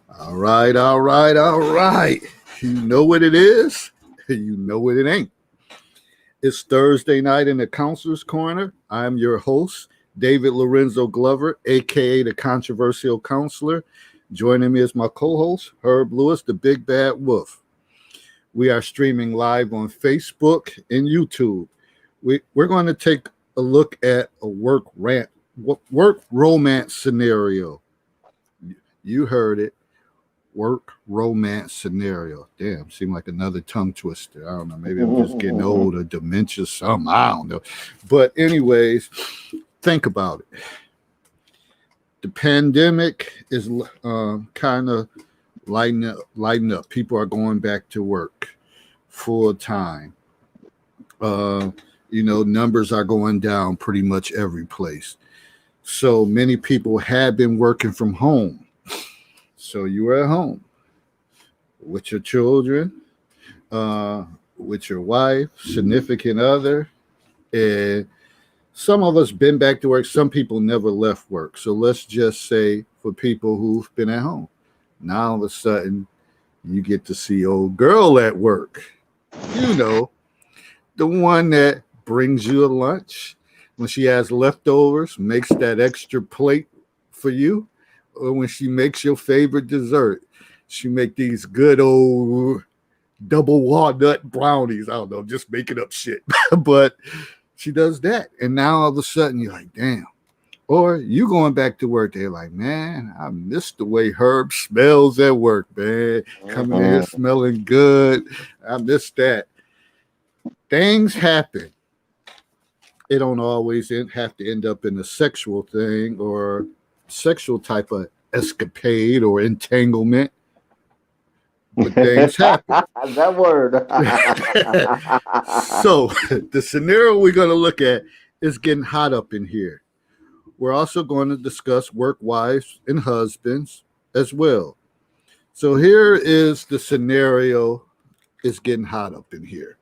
All right, all right, all right. You know what it is, you know what it ain't. It's Thursday night in the Counselor's Corner. I'm your host, David Lorenzo Glover, aka the Controversial Counselor. Joining me is my co-host, Herb Lewis, the Big Bad Wolf. We are streaming live on Facebook and YouTube. We're going to take a look at a work romance scenario. You heard it. Work romance scenario. Damn, seemed like another tongue twister. I don't know. Maybe I'm just getting old or dementia, something. I don't know. But anyways, think about it. The pandemic is kind of lighting up. People are going back to work full time. Numbers are going down pretty much every place. So many people have been working from home. So you are at home with your children, with your wife, significant other, and some of us been back to work. Some people never left work. So let's just say for people who've been at home, now all of a sudden you get to see old girl at work. You know, the one that brings you a lunch when she has leftovers, makes that extra plate for you. Or when she makes your favorite dessert, she make these good old double walnut brownies. I don't know, just making up shit. But she does that. And now all of a sudden you're like, damn. Or you going back to work, they're like, man, I miss the way Herb smells at work, man. Coming in here smelling good. I miss that. Things happen. It don't always have to end up in a sexual thing or sexual type of escapade or entanglement, but things happen. That word. So the scenario we're going to look at is getting hot up in here. We're also going to discuss work wives and husbands as well. So here is the scenario. It's getting hot up in here.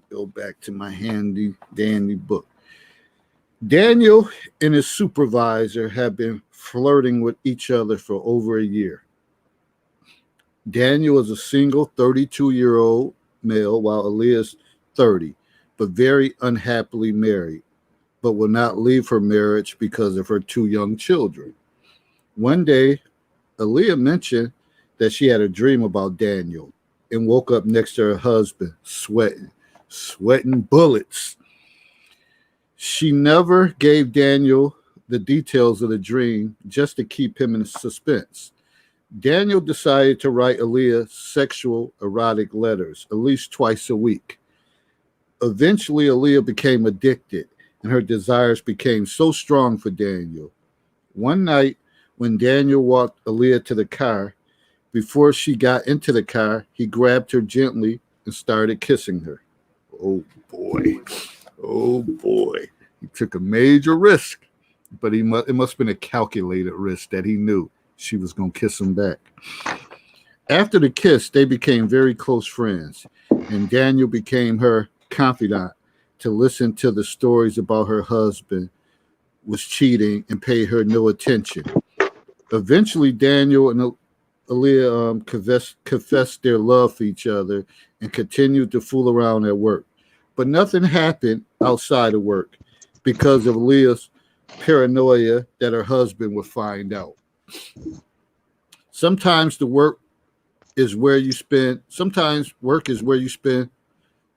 Go back to my handy dandy book. Daniel and his supervisor have been flirting with each other for over a year. Daniel is a single 32-year-old male, while Aaliyah is 30, but very unhappily married, but will not leave her marriage because of her two young children. One day, Aaliyah mentioned that she had a dream about Daniel and woke up next to her husband, sweating bullets. She never gave Daniel the details of the dream just to keep him in suspense. Daniel decided to write Aaliyah sexual erotic letters at least twice a week. Eventually, Aaliyah became addicted, and her desires became so strong for Daniel. One night, when Daniel walked Aaliyah to the car, before she got into the car, he grabbed her gently and started kissing her. Oh, boy. Oh boy, he took a major risk, but it must have been a calculated risk that he knew she was going to kiss him back. After the kiss, they became very close friends, and Daniel became her confidant to listen to the stories about her husband was cheating and paid her no attention. Eventually, Daniel and Aaliyah confessed their love for each other and continued to fool around at work. But nothing happened outside of work because of Leah's paranoia that her husband would find out. Sometimes work is where you spend the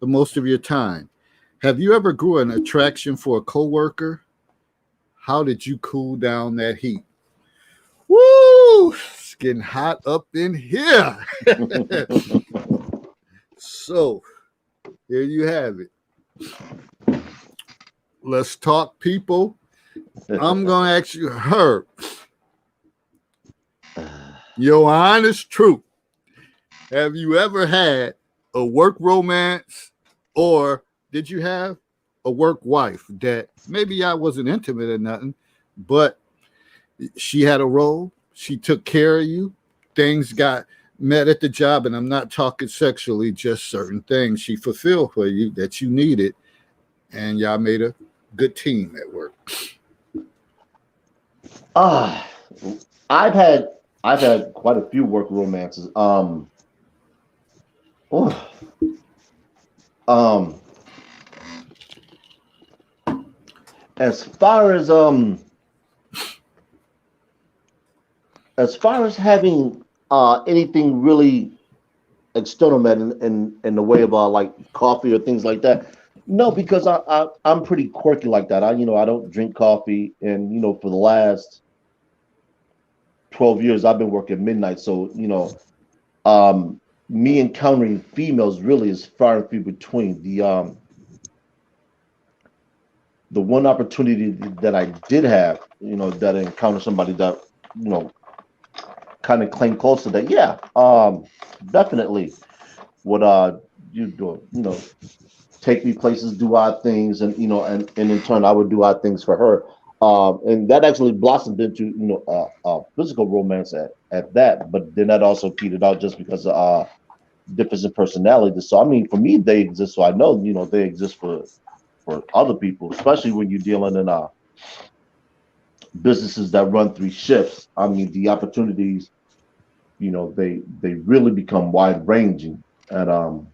most of your time. Have you ever grew an attraction for a coworker? How did you cool down that heat? Woo! It's getting hot up in here. So here you have it. Let's talk, people. I'm going to ask you, Herb, your honest truth. Have you ever had a work romance, or did you have a work wife that maybe I wasn't intimate or nothing, but she had a role, she took care of you, things got met at the job, and I'm not talking sexually, just certain things she fulfilled for you that you needed, and y'all made a good team at work. I've had I've had quite a few work romances. Oh, um, as far as having anything really external met in the way of like coffee or things like that. No, because I'm pretty quirky like that. I don't drink coffee, and for the last 12 years I've been working midnight, so me encountering females really is far and few between. The one opportunity that I did have, that I encountered somebody that you know kind of claimed close to that. Yeah, definitely would you do take me places, do odd things, and and in turn I would do odd things for her. And that actually blossomed into physical romance at that. But then that also petered out just because of difference in personality. So I mean, for me, they exist. So I know they exist for other people, especially when you're dealing in businesses that run 3 shifts. I mean, the opportunities, they really become wide ranging, and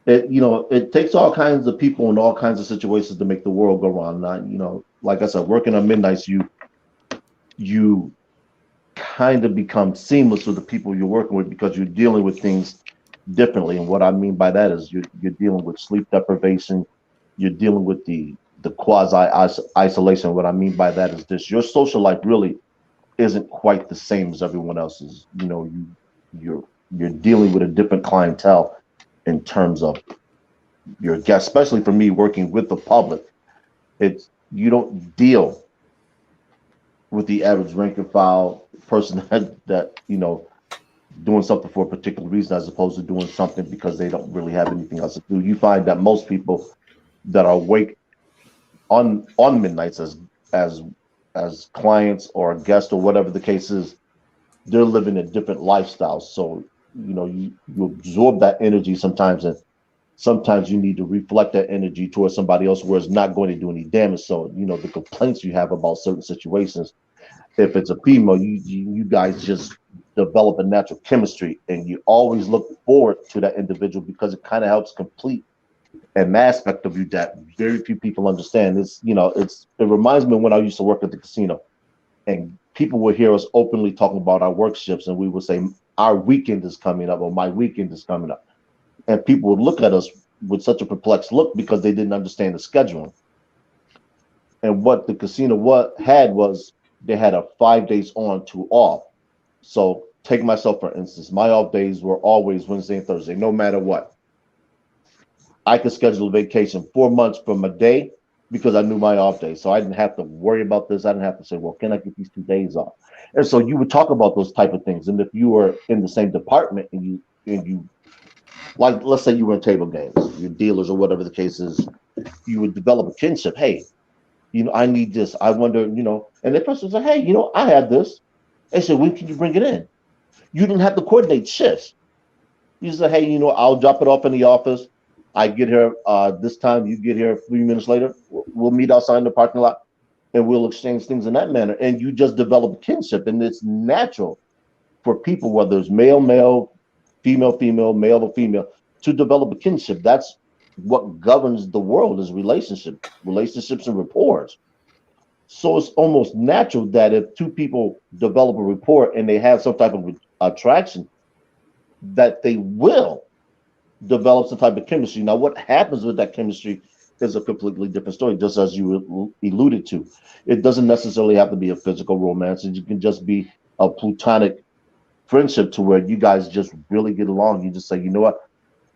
it takes all kinds of people in all kinds of situations to make the world go round. Not, like I said, working on midnights, you kind of become seamless with the people you're working with because you're dealing with things differently. And what I mean by that is you're dealing with sleep deprivation, you're dealing with the quasi isolation. What I mean by that is this: your social life really isn't quite the same as everyone else's. You're you're dealing with a different clientele in terms of your guests, especially for me working with the public. It's You don't deal with the average rank and file person that doing something for a particular reason as opposed to doing something because they don't really have anything else to do. You find that most people that are awake on midnights as as clients or guests or whatever the case is, they're living a different lifestyle. So you absorb that energy sometimes, and sometimes you need to reflect that energy towards somebody else where it's not going to do any damage. So the complaints you have about certain situations, if it's a female, you guys just develop a natural chemistry, and you always look forward to that individual because it kind of helps complete an aspect of you that very few people understand. It reminds me of when I used to work at the casino, and people would hear us openly talking about our work shifts, and we would say our weekend is coming up or my weekend is coming up, and people would look at us with such a perplexed look because they didn't understand the scheduling. And what the casino had was they had a 5 days on, 2 off. So take myself for instance, my off days were always Wednesday and Thursday, no matter what. I could schedule a vacation 4 months from a day because I knew my off day. So I didn't have to worry about this. I didn't have to say, well, can I get these 2 days off? And so you would talk about those type of things. And if you were in the same department and you like, let's say you were in table games, your dealers or whatever the case is, you would develop a kinship. Hey, I need this. I wonder, and the person said, hey, I have this. They said, when can you bring it in? You didn't have to coordinate shifts. You said, hey, I'll drop it off in the office. I get here this time. You get here 3 minutes later. We'll meet outside in the parking lot, and we'll exchange things in that manner. And you just develop a kinship, and it's natural for people, whether it's male, male, female, female, male or female, to develop a kinship. That's what governs the world is relationships and rapport. So it's almost natural that if two people develop a rapport and they have some type of attraction, that they will develop some type of chemistry. Now, what happens with that chemistry is a completely different story, just as you alluded to. It doesn't necessarily have to be a physical romance, it can just be a platonic friendship to where you guys just really get along. You just say, you know what,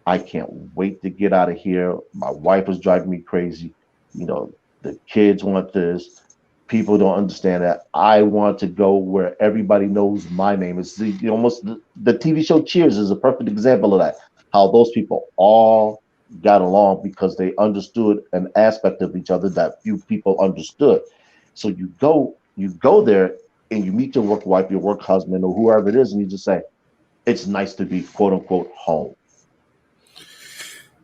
I can't wait to get out of here. My wife is driving me crazy. The kids want this. People don't understand that. I want to go where everybody knows my name. It's almost the TV show Cheers is a perfect example of that. How those people all got along because they understood an aspect of each other that few people understood. So you go there and you meet your work wife, your work husband, or whoever it is, and you just say, "It's nice to be quote unquote home."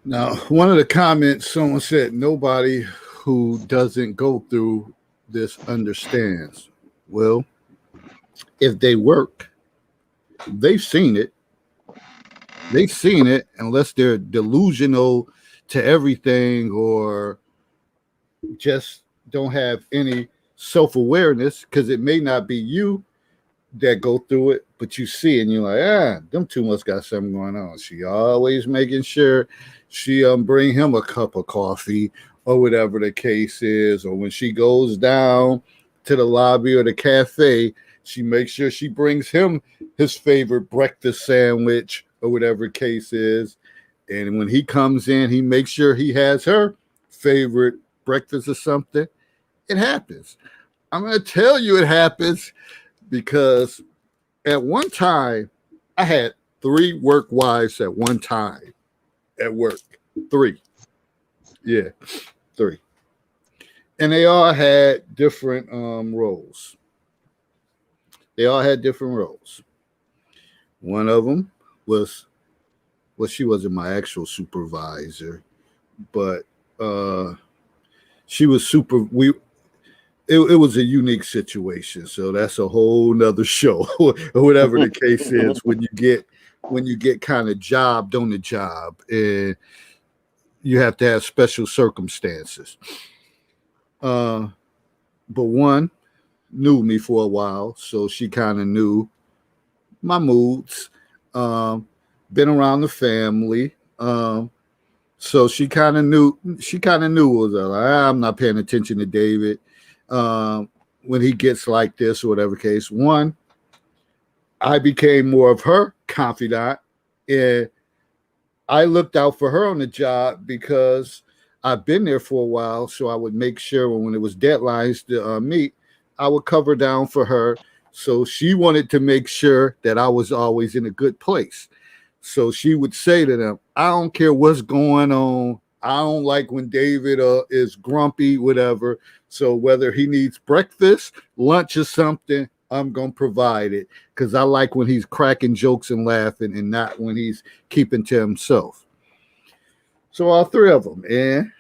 Now, one of the comments, someone said, nobody who doesn't go through this understands. Well, If they work, they've seen it. They've seen it, unless they're delusional to everything or just don't have any self awareness, because it may not be you that go through it, but you see it and you're like, them two must got something going on. She always making sure she bring him a cup of coffee or whatever the case is, or when she goes down to the lobby or the cafe, she makes sure she brings him his favorite breakfast sandwich or whatever the case is. And when he comes in, he makes sure he has her favorite breakfast or something. It happens. I'm going to tell you it happens because at one time, I had 3 work wives at one time at work. 3. Yeah, 3. And they all had different roles. They all had different roles. One of them was, well, she wasn't my actual supervisor, but she was it was a unique situation, so that's a whole nother show or whatever the case is. When you get kind of jobbed on the job and you have to have special circumstances. But one knew me for a while, so she kind of knew my moods. Been around the family. So she kind of knew. She kind of knew was like, I'm not paying attention to David when he gets like this or whatever case. One, I became more of her confidant, and I looked out for her on the job because I've been there for a while. So I would make sure when it was deadlines to meet, I would cover down for her. So she wanted to make sure that I was always in a good place. So she would say to them, I don't care what's going on. I don't like when David is grumpy, whatever. So whether he needs breakfast, lunch, or something, I'm going to provide it, because I like when he's cracking jokes and laughing and not when he's keeping to himself. So all 3 of them. And,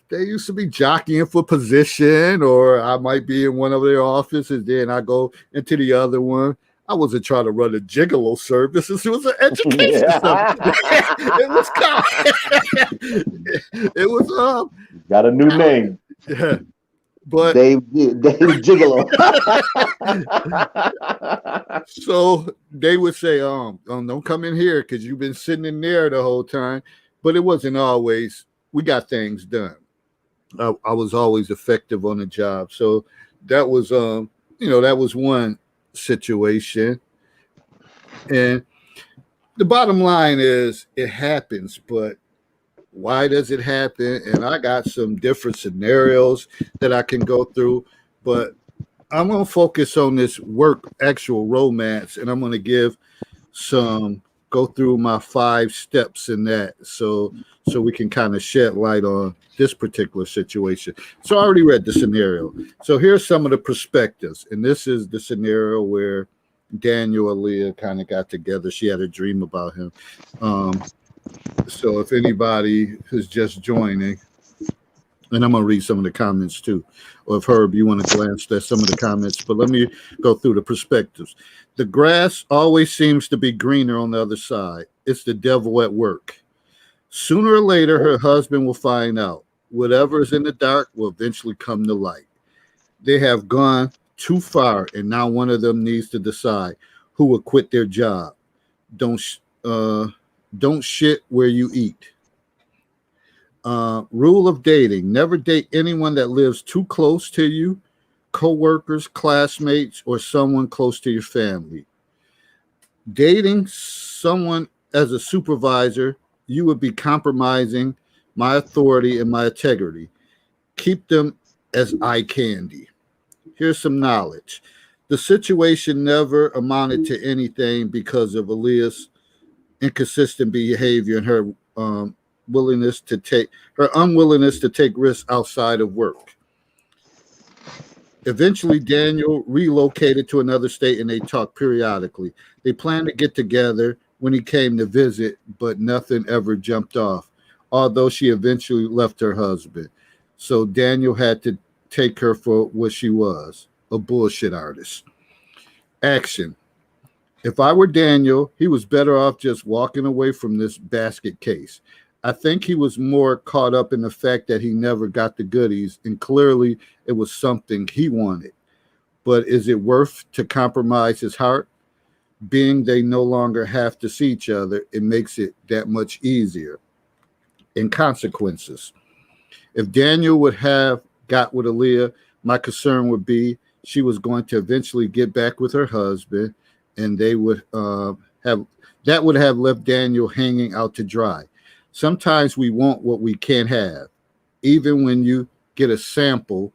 they used to be jockeying for position, or I might be in one of their offices, then I go into the other one. I wasn't trying to run a gigolo service. It was an education service. It was it was got a new name. Yeah. But Dave Gigolo. So they would say, don't come in here because you've been sitting in there the whole time. But it wasn't always. We got things done. I was always effective on the job. So that was that was one situation. And the bottom line is it happens, but why does it happen? And I got some different scenarios that I can go through, but I'm going to focus on this actual romance, and I'm going to go through my 5 steps in that. So we can kind of shed light on this particular situation. So I already read the scenario. So here's some of the perspectives. And this is the scenario where Daniel and Leah kind of got together. She had a dream about him. So if anybody who's just joining, and I'm going to read some of the comments too. Or if Herb, you want to glance at some of the comments, but let me go through the perspectives. The grass always seems to be greener on the other side. It's the devil at work. Sooner or later, her husband will find out. Whatever is in the dark will eventually come to light. They have gone too far, and now one of them needs to decide who will quit their job. Don't shit where you eat. Rule of dating: never date anyone that lives too close to you, co-workers, classmates, or someone close to your family. Dating someone as a supervisor, you would be compromising my authority and my integrity. Keep them as eye candy. Here's some knowledge. The situation never amounted to anything because of Aaliyah's inconsistent behavior and her unwillingness to take risks outside of work. Eventually, Daniel relocated to another state and they talked periodically. They planned to get together when he came to visit, but nothing ever jumped off, although she eventually left her husband. So Daniel had to take her for what she was, a bullshit artist. Action. If I were Daniel, he was better off just walking away from this basket case. I think he was more caught up in the fact that he never got the goodies, and clearly it was something he wanted. But is it worth to compromise his heart? Being they no longer have to see each other, it makes it that much easier. In consequences, if Daniel would have got with Aaliyah, my concern would be she was going to eventually get back with her husband, and they would have that would have left Daniel hanging out to dry. Sometimes we want what we can't have. Even when you get a sample,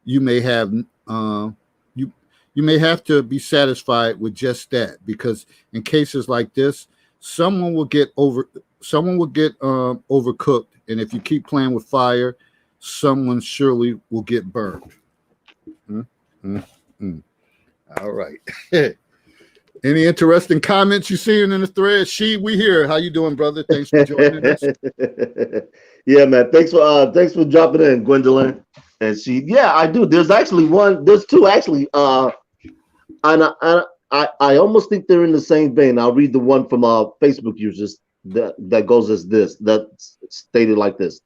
you may have you you may have to be satisfied with just that, because in cases like this, someone will get overcooked, and if you keep playing with fire, someone surely will get burned. Mm, mm, mm. All right. Any interesting comments you seeing in the thread? We here. How you doing, brother? Thanks for joining us. Yeah, man. Thanks for dropping in, Gwendolyn. And yeah, I do. There's two actually. And I almost think they're in the same vein. I'll read the one from Facebook users that goes as this, that's stated like this.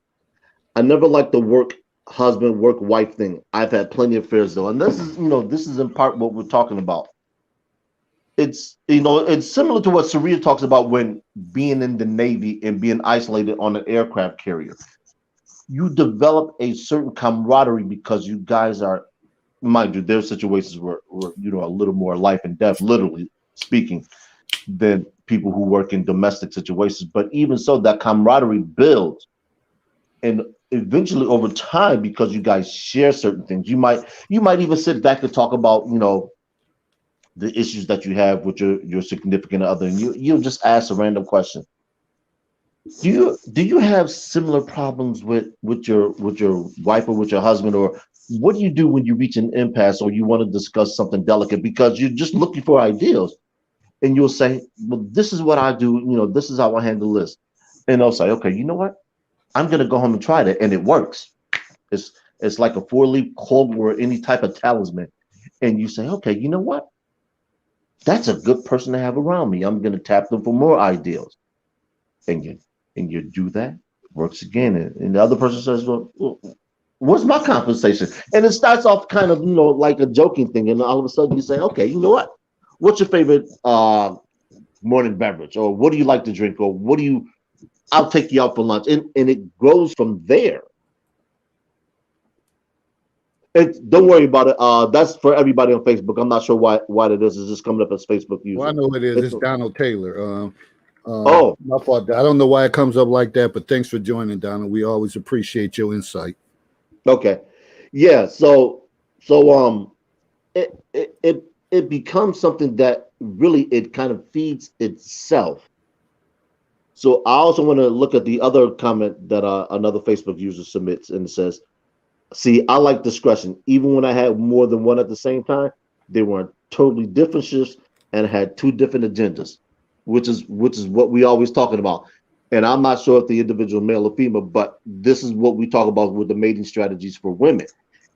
I never liked the work husband, work wife thing. I've had plenty of affairs though. And this is in part what we're talking about. It's similar to what Saria talks about when being in the Navy and being isolated on an aircraft carrier. You develop a certain camaraderie because you guys are, mind you, their situations were a little more life and death, literally speaking, than people who work in domestic situations. But even so, that camaraderie builds, and eventually over time, because you guys share certain things, you might even sit back and talk about the issues that you have with your significant other, and you'll just ask a random question. Do you have similar problems with your wife or with your husband, or what do you do when you reach an impasse or you want to discuss something delicate because you're just looking for ideas, and you'll say, well, this is what I do, this is how I handle this, and they'll say, okay, you know what, I'm gonna go home and try that, and it works. It's like a four-leaf clover or any type of talisman, and you say, okay, you know what, that's a good person to have around me. I'm gonna tap them for more ideas, and you do that, works again, and the other person says, well, what's my compensation? And it starts off kind of like a joking thing, and all of a sudden you say, okay, you know what, what's your favorite morning beverage, or what do you like to drink, or I'll take you out for lunch, and it grows from there. Don't worry about it. That's for everybody on Facebook. I'm not sure why that is. It's just coming up as Facebook user. Well, I know it is. It's Donald Taylor. Oh, my fault. I don't know why it comes up like that, but thanks for joining, Donald. We always appreciate your insight. okay, yeah. So it becomes something that really it kind of feeds itself. So I also want to look at the other comment that another Facebook user submits, and it says, see, I like discretion. Even when I had more than one at the same time, they were totally different shifts and had two different agendas, which is what we always talking about. And I'm not sure if the individual male or female, but this is what we talk about with the mating strategies for women.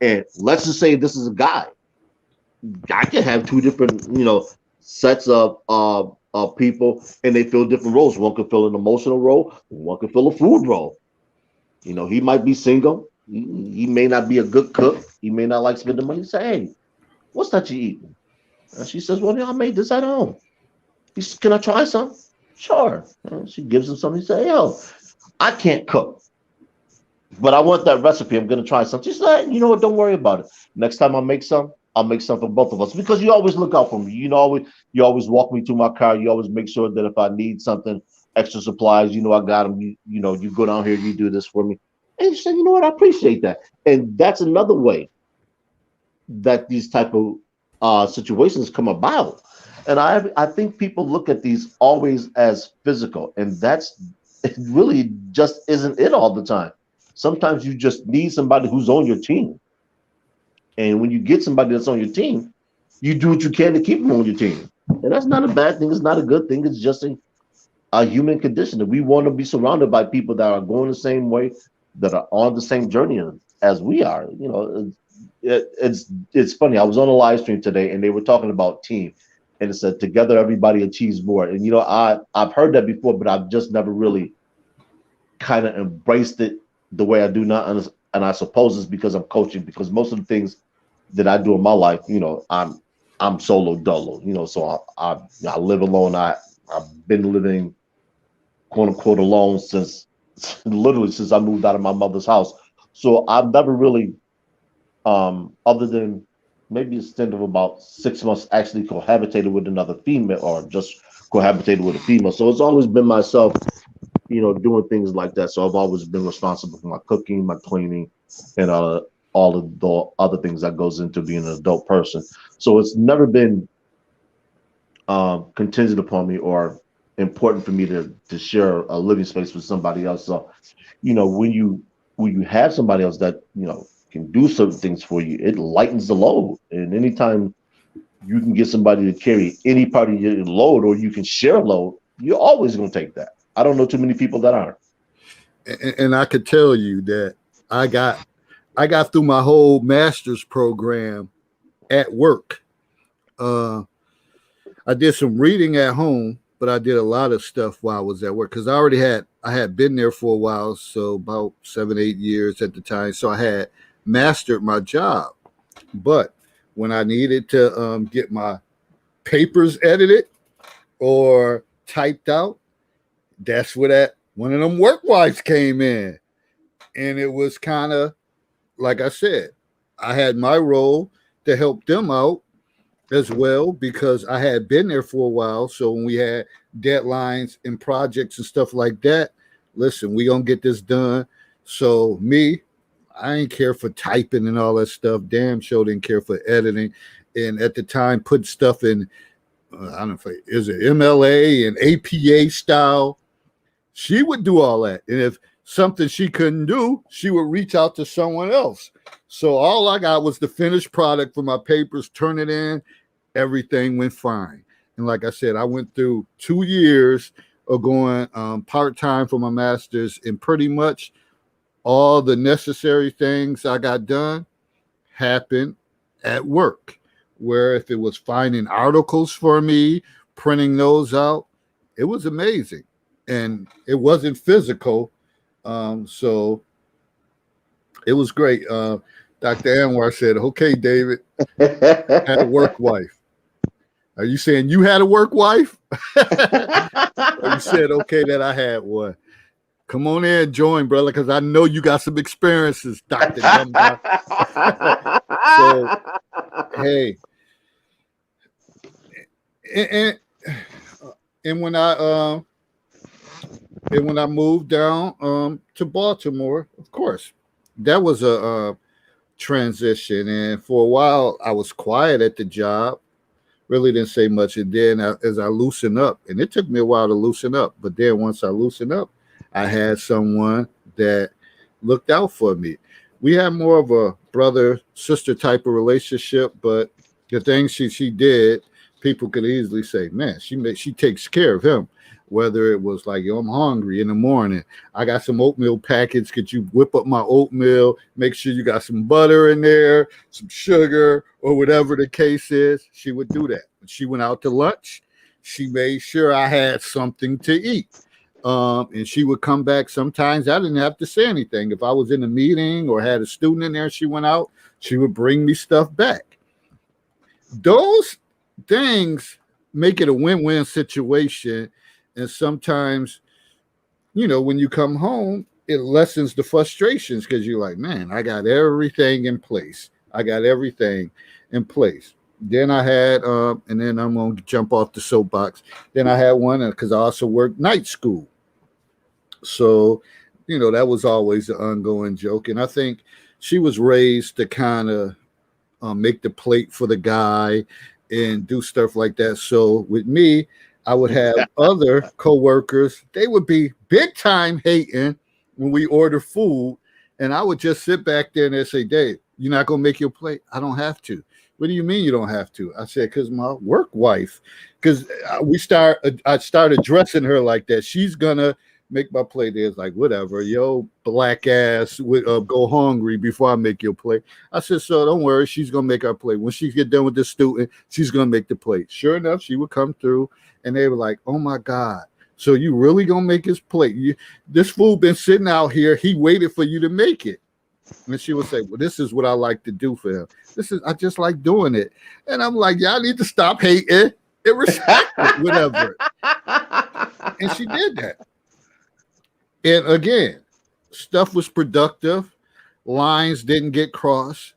And let's just say this is a guy. I can have two different, sets of people, and they fill different roles. One could fill an emotional role, one could fill a food role. He might be single. He may not be a good cook. He may not like spending money. Say, hey, what's that you eating? And she says, well, I made this at home. He says, can I try some? Sure. And she gives him something. He says, yo, I can't cook, but I want that recipe. I'm going to try something. She said, you know what? Don't worry about it. Next time I'll make some for both of us, because you always look out for me. You always walk me to my car. You always make sure that if I need something, extra supplies, I got them. You go down here, you do this for me. And she said, you know what? I appreciate that. And that's another way that these type of situations come about. And I think people look at these always as physical, and it really just isn't it all the time. Sometimes you just need somebody who's on your team. And when you get somebody that's on your team, you do what you can to keep them on your team. And that's not a bad thing. It's not a good thing. It's just a human condition that we want to be surrounded by people that are going the same way, that are on the same journey as we are. it's funny. I was on a live stream today, and they were talking about team, and it said together everybody achieves more. And I've heard that before, but I've just never really kind of embraced it the way I do now. And I suppose it's because I'm coaching. Because most of the things that I do in my life, I'm solo dolo. So I live alone. I've been living quote unquote alone since literally since I moved out of my mother's house. So I've never really, other than maybe a stint of about 6 months, actually cohabitated with another female or just cohabitated with a female. So it's always been myself, doing things like that. So I've always been responsible for my cooking, my cleaning, and all of the other things that goes into being an adult person. So it's never been contingent upon me or important for me to share a living space with somebody else. So, when you have somebody else that can do certain things for you, it lightens the load. And anytime you can get somebody to carry any part of your load, or you can share a load, you're always going to take that. I don't know too many people that aren't. And I could tell you that I got through my whole master's program at work. I did some reading at home, but I did a lot of stuff while I was at work because I had been there for a while, so about 7-8 years at the time. So I had mastered my job. But when I needed to get my papers edited or typed out, that's where that one of them work wives came in. And it was kind of, like I said, I had my role to help them out as well because I had been there for a while. So when we had deadlines and projects and stuff like that, listen, we gonna get this done. So me, I ain't care for typing and all that stuff. Damn sure didn't care for editing. And at the time, put stuff in, I don't know if is it MLA and APA style. She would do all that. And if something she couldn't do, she would reach out to someone else. So all I got was the finished product for my papers, turn it in, everything went fine. And like I said, I went through 2 years of going part-time for my master's, and pretty much all the necessary things I got done happened at work, where if it was finding articles for me, printing those out, it was amazing. And it wasn't physical. So it was great. Dr. Anwar said, okay, David, had a work wife. Are you saying you had a work wife? Or you said, okay, that I had one? Come on in, join, brother, because I know you got some experiences, Dr. Dunbar. So, hey. And when I moved down to Baltimore, of course, that was a transition. And for a while, I was quiet at the job, really didn't say much. And then as I loosened up, and it took me a while to loosen up, but then once I loosened up, I had someone that looked out for me. We had more of a brother-sister type of relationship, but the things she did, people could easily say, man, she takes care of him. Whether it was like, yo, I'm hungry in the morning, I got some oatmeal packets. Could you whip up my oatmeal? Make sure you got some butter in there, some sugar, or whatever the case is. She would do that. When she went out to lunch, she made sure I had something to eat. And she would come back. Sometimes I didn't have to say anything. If I was in a meeting or had a student in there, she went out, she would bring me stuff back. Those things make it a win-win situation. And sometimes, when you come home, it lessens the frustrations because you're like, man, I got everything in place. Then I had, and then I'm going to jump off the soapbox. Then I had one because I also worked night school. So, that was always an ongoing joke. And I think she was raised to kind of make the plate for the guy and do stuff like that. So with me, I would have other coworkers. They would be big time hating when we order food. And I would just sit back there and they'd say, Dave, you're not going to make your plate? I don't have to. What do you mean you don't have to? I said, because my work wife, because I start addressing her like that. She's going to make my plate. There's like, whatever, yo, black ass would go hungry before I make your plate. I said, so don't worry, she's gonna make our plate. When she get done with the student, she's gonna make the plate. Sure enough, she would come through, and they were like, oh my god. So you really gonna make his plate? This food been sitting out here. He waited for you to make it. And she would say, well, this is what I like to do for him. I just like doing it. And I'm like, y'all need to stop hating and respect it, whatever. And she did that. And again, stuff was productive. Lines didn't get crossed,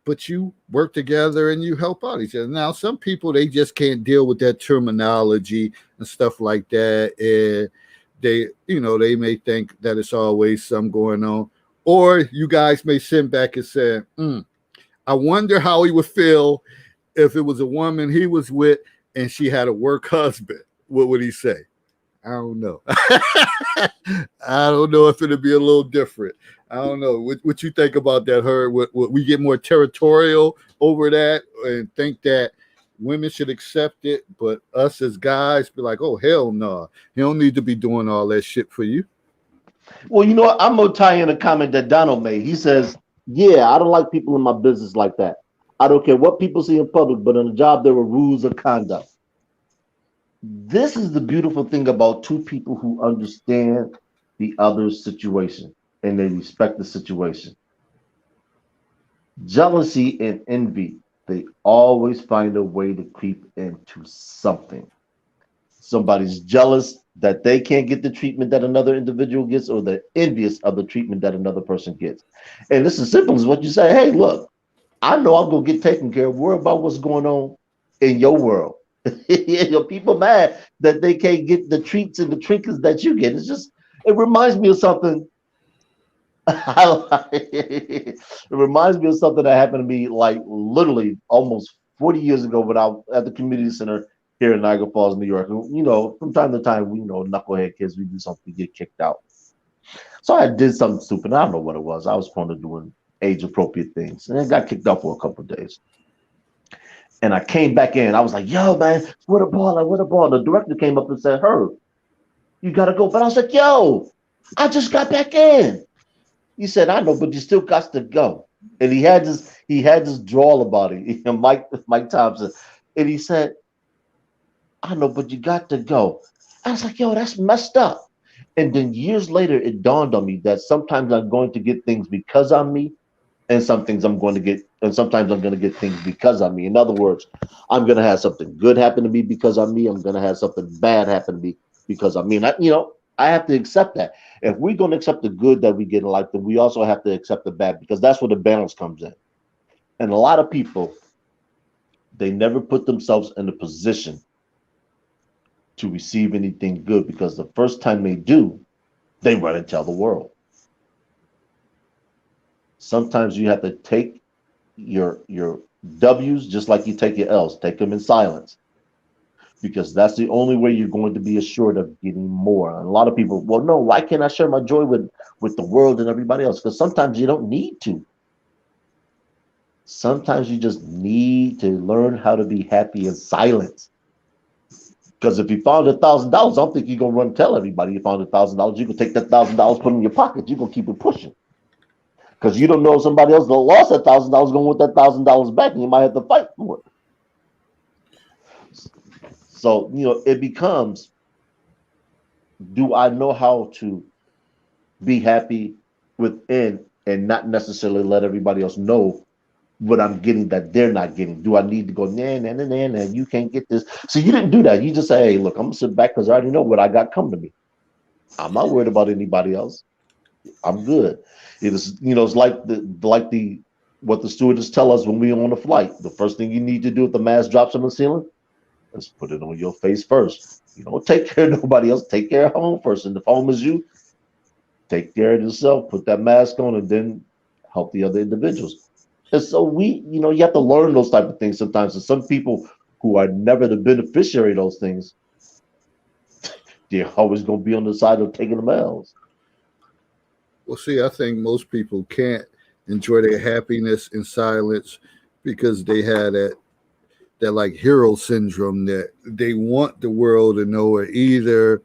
but you work together and you help out each other. Now, some people, they just can't deal with that terminology and stuff like that. And they may think that it's always something going on. Or you guys may sit back and say, I wonder how he would feel if it was a woman he was with and she had a work husband. What would he say? I don't know. I don't know if it'll be a little different. I don't know. What you think about that, Herb? What we get more territorial over that and think that women should accept it, but us as guys be like, oh, hell no. He don't need to be doing all that shit for you. Well, you know what? I'm gonna tie in a comment that Donald made. He says, "Yeah, I don't like people in my business like that. I don't care what people see in public, but on the job there are rules of conduct." This is the beautiful thing about two people who understand the other's situation and they respect the situation. Jealousy and envy, they always find a way to creep into something. Somebody's jealous that they can't get the treatment that another individual gets, or they're envious of the treatment that another person gets. And this is simple as what you say. Hey, look, I know I'm gonna get taken care of. Worry about what's going on in your world. People mad that they can't get the treats and the trinkets that you get. It reminds me of something. It reminds me of something that happened to me like literally almost 40 years ago when I was at the community center here in Niagara Falls, New York. You know, from time to time, we knucklehead kids, we do something, we get kicked out. So I did something stupid. I don't know what it was. I was prone to doing age appropriate things, and I got kicked out for a couple of days. And I came back in. I was like, "Yo, man, what a ball! What a ball!" The director came up and said, "Herb, you gotta go." But I was like, "Yo, I just got back in." He said, "I know, but you still got to go." And he had this drawl about it. Mike Thompson, and he said, "I know, but you got to go." I was like, "Yo, that's messed up." And then years later, it dawned on me that sometimes I'm going to get things because I'm me, and some things I'm going to get, and sometimes I'm going to get things because I'm me. In other words, I'm going to have something good happen to me because I'm me. I'm going to have something bad happen to me because I'm me. And I have to accept that. If we're going to accept the good that we get in life, then we also have to accept the bad, because that's where the balance comes in. And a lot of people, they never put themselves in a position to receive anything good, because the first time they do, they run and tell the world. Sometimes you have to take your W's just like you take your L's. Take them in silence, because that's the only way you're going to be assured of getting more. And a lot of people, well, no, why can't I share my joy with the world and everybody else? Because sometimes you don't need to. Sometimes you just need to learn how to be happy in silence. Because if you found $1,000, I don't think you're gonna run and tell everybody you found $1,000. You can take that $1,000, put it in your pocket. You're gonna keep it pushing, because you don't know if somebody else that lost $1,000 going to want that $1,000 back, and you might have to fight for it. So it becomes, do I know how to be happy within and not necessarily let everybody else know what I'm getting that they're not getting? Do I need to go, nah, nah, nah, nah, nah, you can't get this? So you didn't do that. You just say, hey, look, I'm gonna sit back because I already know what I got coming to me. I'm not worried about anybody else. I'm good. It's like the what the stewardess tell us when we on the flight. The first thing you need to do if the mask drops on the ceiling is put it on your face first. You don't take care of nobody else. Take care of home first. And if home is you, take care of yourself. Put that mask on, and then help the other individuals. And so you have to learn those type of things sometimes. And some people who are never the beneficiary of those things, they're always going to be on the side of taking the L's. Well, see, I think most people can't enjoy their happiness in silence because they had that like hero syndrome that they want the world to know it. Either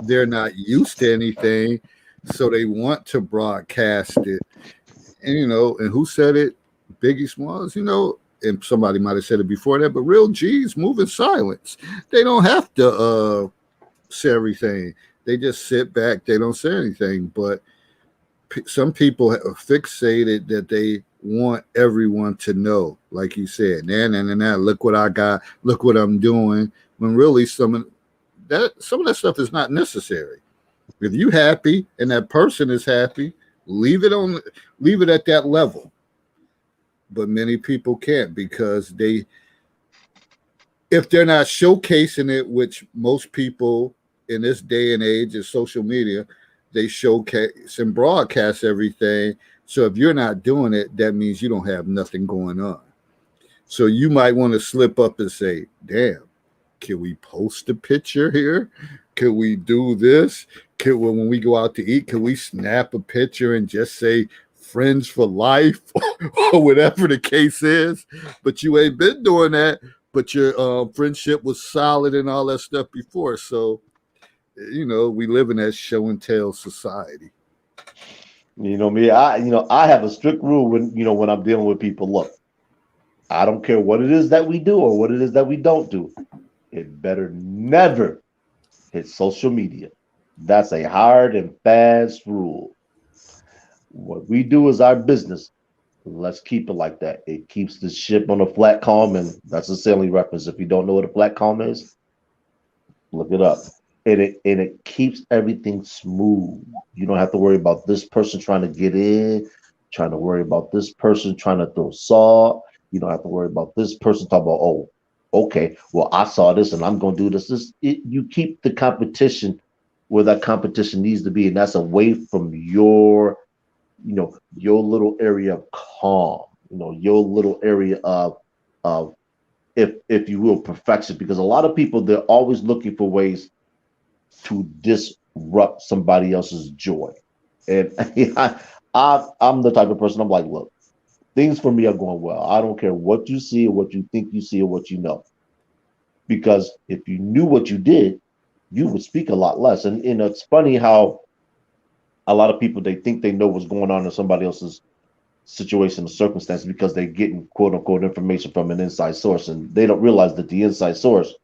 they're not used to anything, so they want to broadcast it. And and who said it? Biggie Smalls, and somebody might have said it before that, but real G's move in silence. They don't have to say everything. They just sit back. They don't say anything. But some people are fixated that they want everyone to know, like you said, nah, look what I got, look what I'm doing. When really some of that stuff is not necessary. If you happy and that person is happy, leave it on, leave it at that level. But many people can't because if they're not showcasing it, which most people in this day and age is social media, they showcase and broadcast everything. So if you're not doing it, that means you don't have nothing going on. So you might want to slip up and say, damn, can we post a picture here? Can we do this? When we go out to eat, can we snap a picture and just say friends for life or whatever the case is? But you ain't been doing that, but your friendship was solid and all that stuff before. So, we live in that show and tell society. You know me, I have a strict rule when I'm dealing with people. Look, I don't care what it is that we do or what it is that we don't do. It better never hit social media. That's a hard and fast rule. What we do is our business. Let's keep it like that. It keeps the ship on a flat calm, and that's a sailing reference. If you don't know what a flat calm is, look it up. And it keeps everything smooth. You don't have to worry about this person trying to get in, trying to worry about this person trying to throw salt. You don't have to worry about this person talking about, oh, okay, well, I saw this and I'm going to do this. You keep the competition where that competition needs to be, and that's away from your little area of calm, your little area of if you will, perfection. Because a lot of people, they're always looking for ways to disrupt somebody else's joy. And I'm the type of person, I'm like, look, things for me are going well. I don't care what you see or what you think you see or what you know. Because if you knew what you did, you would speak a lot less. And it's funny how a lot of people, they think they know what's going on in somebody else's situation or circumstance because they're getting quote unquote information from an inside source, and they don't realize that the inside source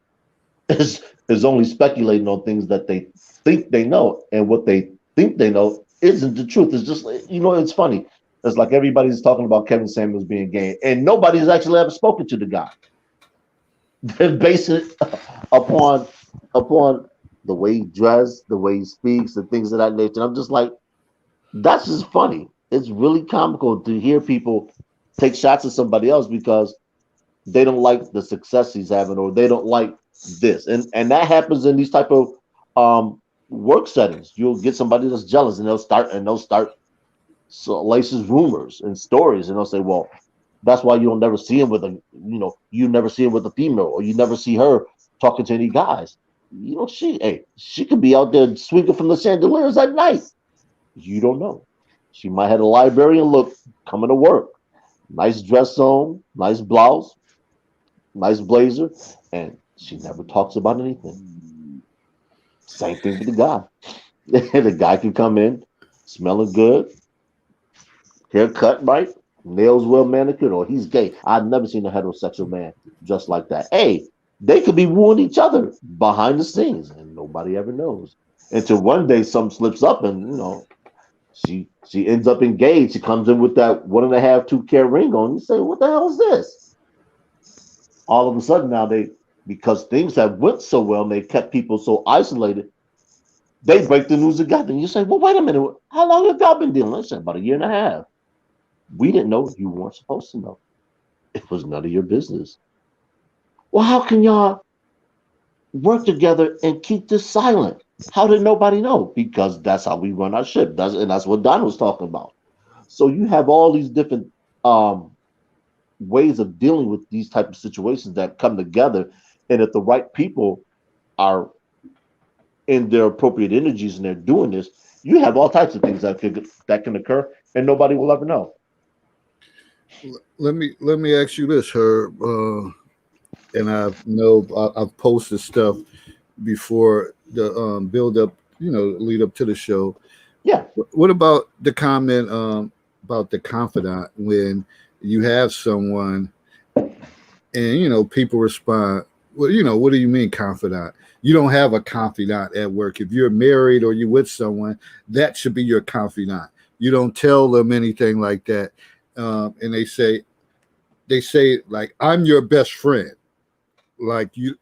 is only speculating on things that they think they know, and what they think they know isn't the truth. It's just it's funny. It's like everybody's talking about Kevin Samuels being gay, and nobody's actually ever spoken to the guy. They're basing it upon the way he dresses, the way he speaks, and things of that nature. I'm just like, that's just funny. It's really comical to hear people take shots at somebody else because they don't like the success he's having, or they don't like this. And that happens in these type of work settings. You'll get somebody that's jealous, and they'll start salacious rumors and stories, and they'll say, well, that's why you don't never see him with you never see him with a female, or you never see her talking to any guys. She could be out there swinging from the chandeliers at night. You don't know. She might have a librarian look coming to work. Nice dress on, nice blouse, nice blazer, and she never talks about anything. Same thing with the guy. The guy can come in smelling good, hair cut right, nails well manicured, or he's gay. I've never seen a heterosexual man just like that. Hey, they could be wooing each other behind the scenes, and nobody ever knows. Until one day something slips up, and she ends up engaged. She comes in with that 1.5, 2 carat ring on. You say, what the hell is this? All of a sudden now because things have went so well and they kept people so isolated, they break the news together. And you say, well, wait a minute, how long have y'all been dealing? I said, about 1.5 years. We didn't know. You weren't supposed to know. It was none of your business. Well, how can y'all work together and keep this silent? How did nobody know? Because that's how we run our ship. That's what Don was talking about. So you have all these different um, ways of dealing with these type of situations that come together, and if the right people are in their appropriate energies and they're doing this, you have all types of things that can occur, and nobody will ever know. Let me ask you this, Herb. And I've posted stuff before the build up lead up to the show. Yeah. What about the comment about the confidant when you have someone and people respond, well, what do you mean confidant? You don't have a confidant at work. If you're married or you're with someone, that should be your confidant. You don't tell them anything like that. And they say like, I'm your best friend. Like you,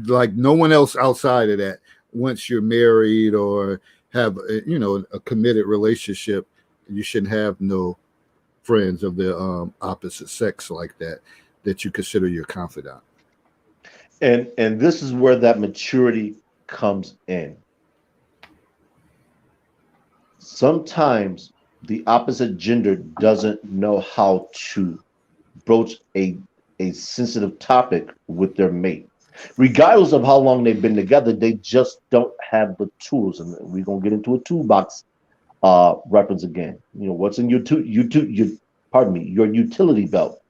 like no one else outside of that. Once you're married or have a committed relationship, you shouldn't have no friends of the opposite sex like that you consider your confidant. And this is where that maturity comes in. Sometimes the opposite gender doesn't know how to broach a sensitive topic with their mate. Regardless of how long they've been together, they just don't have the tools. And we're gonna get into a toolbox reference again. What's in your pardon me, your utility belt.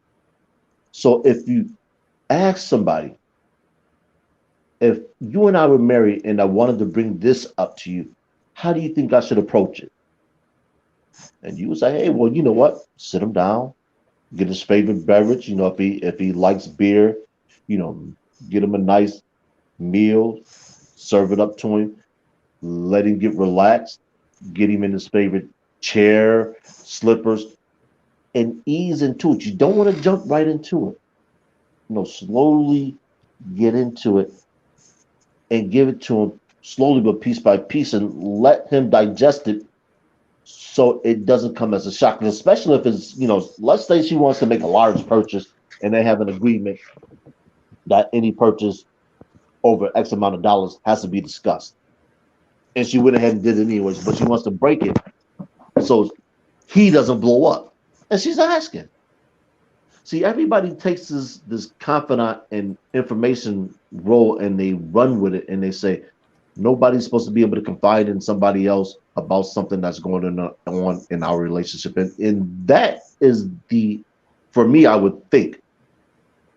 So if you ask somebody, if you and I were married and I wanted to bring this up to you, how do you think I should approach it? And you would say, hey, well, you know what? Sit him down, get his favorite beverage. If he likes beer, you know, get him a nice meal, serve it up to him, let him get relaxed, get him in his favorite chair, slippers, and ease into it. You don't want to jump right into it. Slowly get into it and give it to him slowly but piece by piece and let him digest it so it doesn't come as a shock. And especially if it's, let's say she wants to make a large purchase and they have an agreement that any purchase over X amount of dollars has to be discussed. And she went ahead and did it anyways, but she wants to break it so he doesn't blow up. And she's asking. See, everybody takes this confidant and information role and they run with it and they say nobody's supposed to be able to confide in somebody else about something that's going on in our relationship. And that is for me, I would think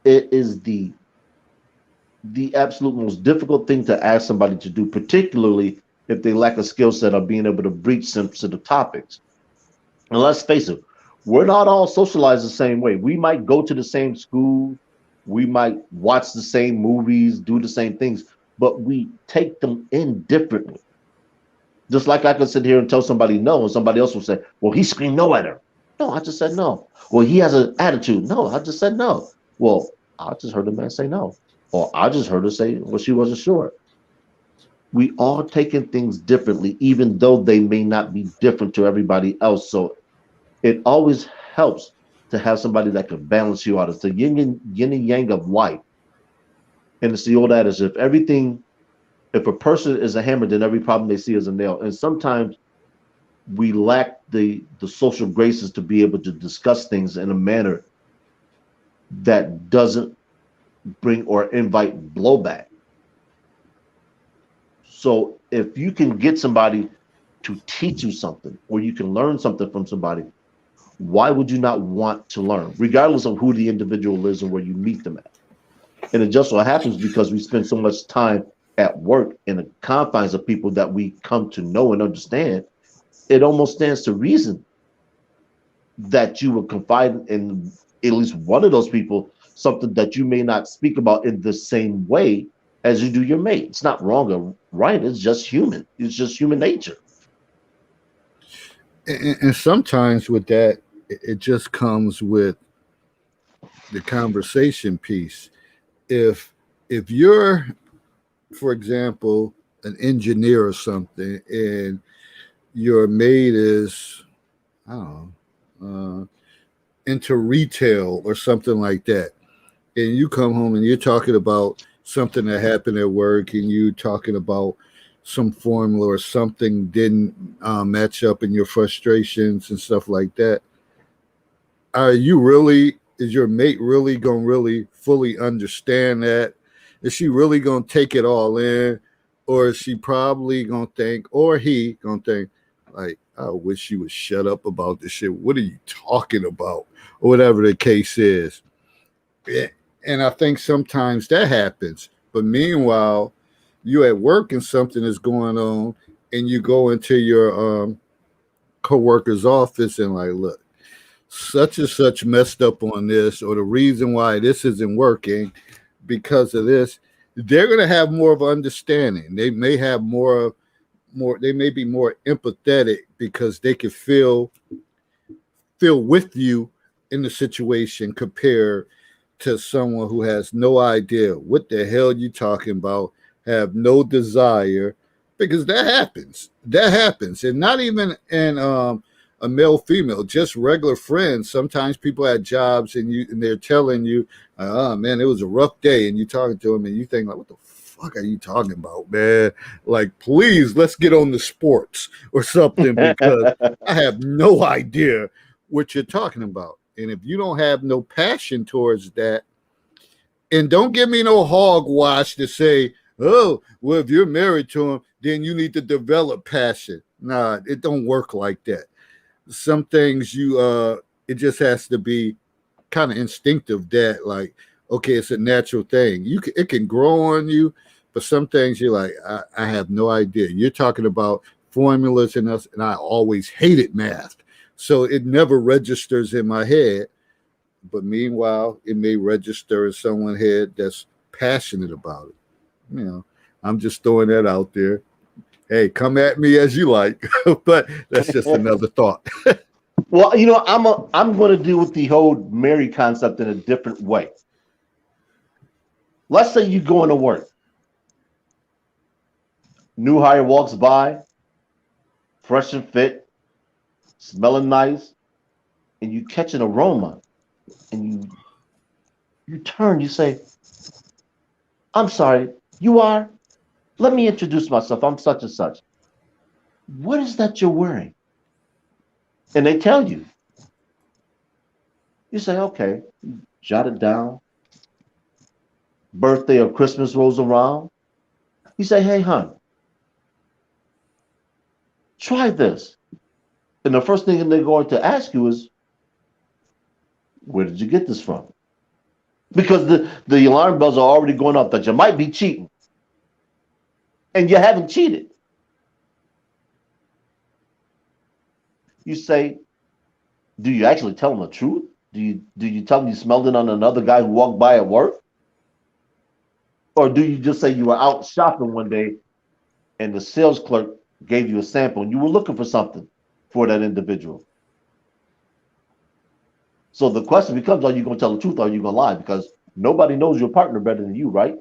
it is the absolute most difficult thing to ask somebody to do, particularly if they lack a skill set of being able to breach sensitive topics. And let's face it, we're not all socialized the same way. We might go to the same school, we might watch the same movies, do the same things, but we take them in differently. Just like I could sit here and tell somebody no, and somebody else will say, well, he screamed no at her. No, I just said no. Well, he has an attitude. No, I just said no. Well, I just heard the man say no. Or I just heard her say, well, she wasn't sure. We all taking things differently, even though they may not be different to everybody else. So it always helps to have somebody that can balance you out. It's the yin and yang of life. And it's the old adage, if a person is a hammer, then every problem they see is a nail. And sometimes we lack the social graces to be able to discuss things in a manner that doesn't bring or invite blowback. So if you can get somebody to teach you something or you can learn something from somebody, why would you not want to learn, regardless of who the individual is and where you meet them at? And it just so happens because we spend so much time at work in the confines of people that we come to know and understand, it almost stands to reason that you would confide in at least one of those people something that you may not speak about in the same way as you do your mate. It's not wrong or right. It's just human. It's just human nature. And sometimes with that, it just comes with the conversation piece. If you're, for example, an engineer or something, and your mate is, I don't know, into retail or something like that, and you come home and you're talking about something that happened at work, and you talking about some formula or something didn't match up in your frustrations and stuff like that, is your mate really gonna really fully understand that? Is she really gonna take it all in? Or is she probably gonna think, or he gonna think, like, I wish you would shut up about this shit. What are you talking about? Or whatever the case is. Yeah. And I think sometimes that happens. But meanwhile, you at work and something is going on, and you go into your coworker's office and like, look, such and such messed up on this, or the reason why this isn't working because of this, they're going to have more of understanding. They may have more. They may be more empathetic because they can feel with you in the situation compared to someone who has no idea what the hell you talking about, have no desire, because that happens, and not even in a male female, just regular friends. Sometimes people at jobs and they're telling you, oh man, it was a rough day, and you talking to them and you think like, what the fuck are you talking about, man? Like, please, let's get on the sports or something, because I have no idea what you're talking about. And if you don't have no passion towards that, and don't give me no hogwash to say, oh, well, if you're married to him, then you need to develop passion. Nah, it don't work like that. Some things it just has to be kind of instinctive, that like, okay, it's a natural thing. It can grow on you, but some things you're like, I have no idea. You're talking about formulas and us, and I always hated math. So it never registers in my head. But meanwhile, it may register in someone's head that's passionate about it. You know, I'm just throwing that out there. Hey, come at me as you like, but that's just another thought. Well, I'm going to deal with the whole marry concept in a different way. Let's say you go into work, new hire walks by, fresh and fit, smelling nice, and you catch an aroma, and you turn, you say, "I'm sorry, you are? Let me introduce myself. I'm such and such. What is that you're wearing?" And they tell you. You say, "Okay," jot it down. Birthday or Christmas rolls around. You say, "Hey, hon, try this." And the first thing they're going to ask you is, "Where did you get this from?" Because the alarm bells are already going off that you might be cheating. And you haven't cheated. You say, do you actually tell them the truth? Do you tell them you smelled it on another guy who walked by at work? Or do you just say you were out shopping one day and the sales clerk gave you a sample and you were looking for something for that individual? So the question becomes, are you going to tell the truth or are you going to lie? Because nobody knows your partner better than you, right?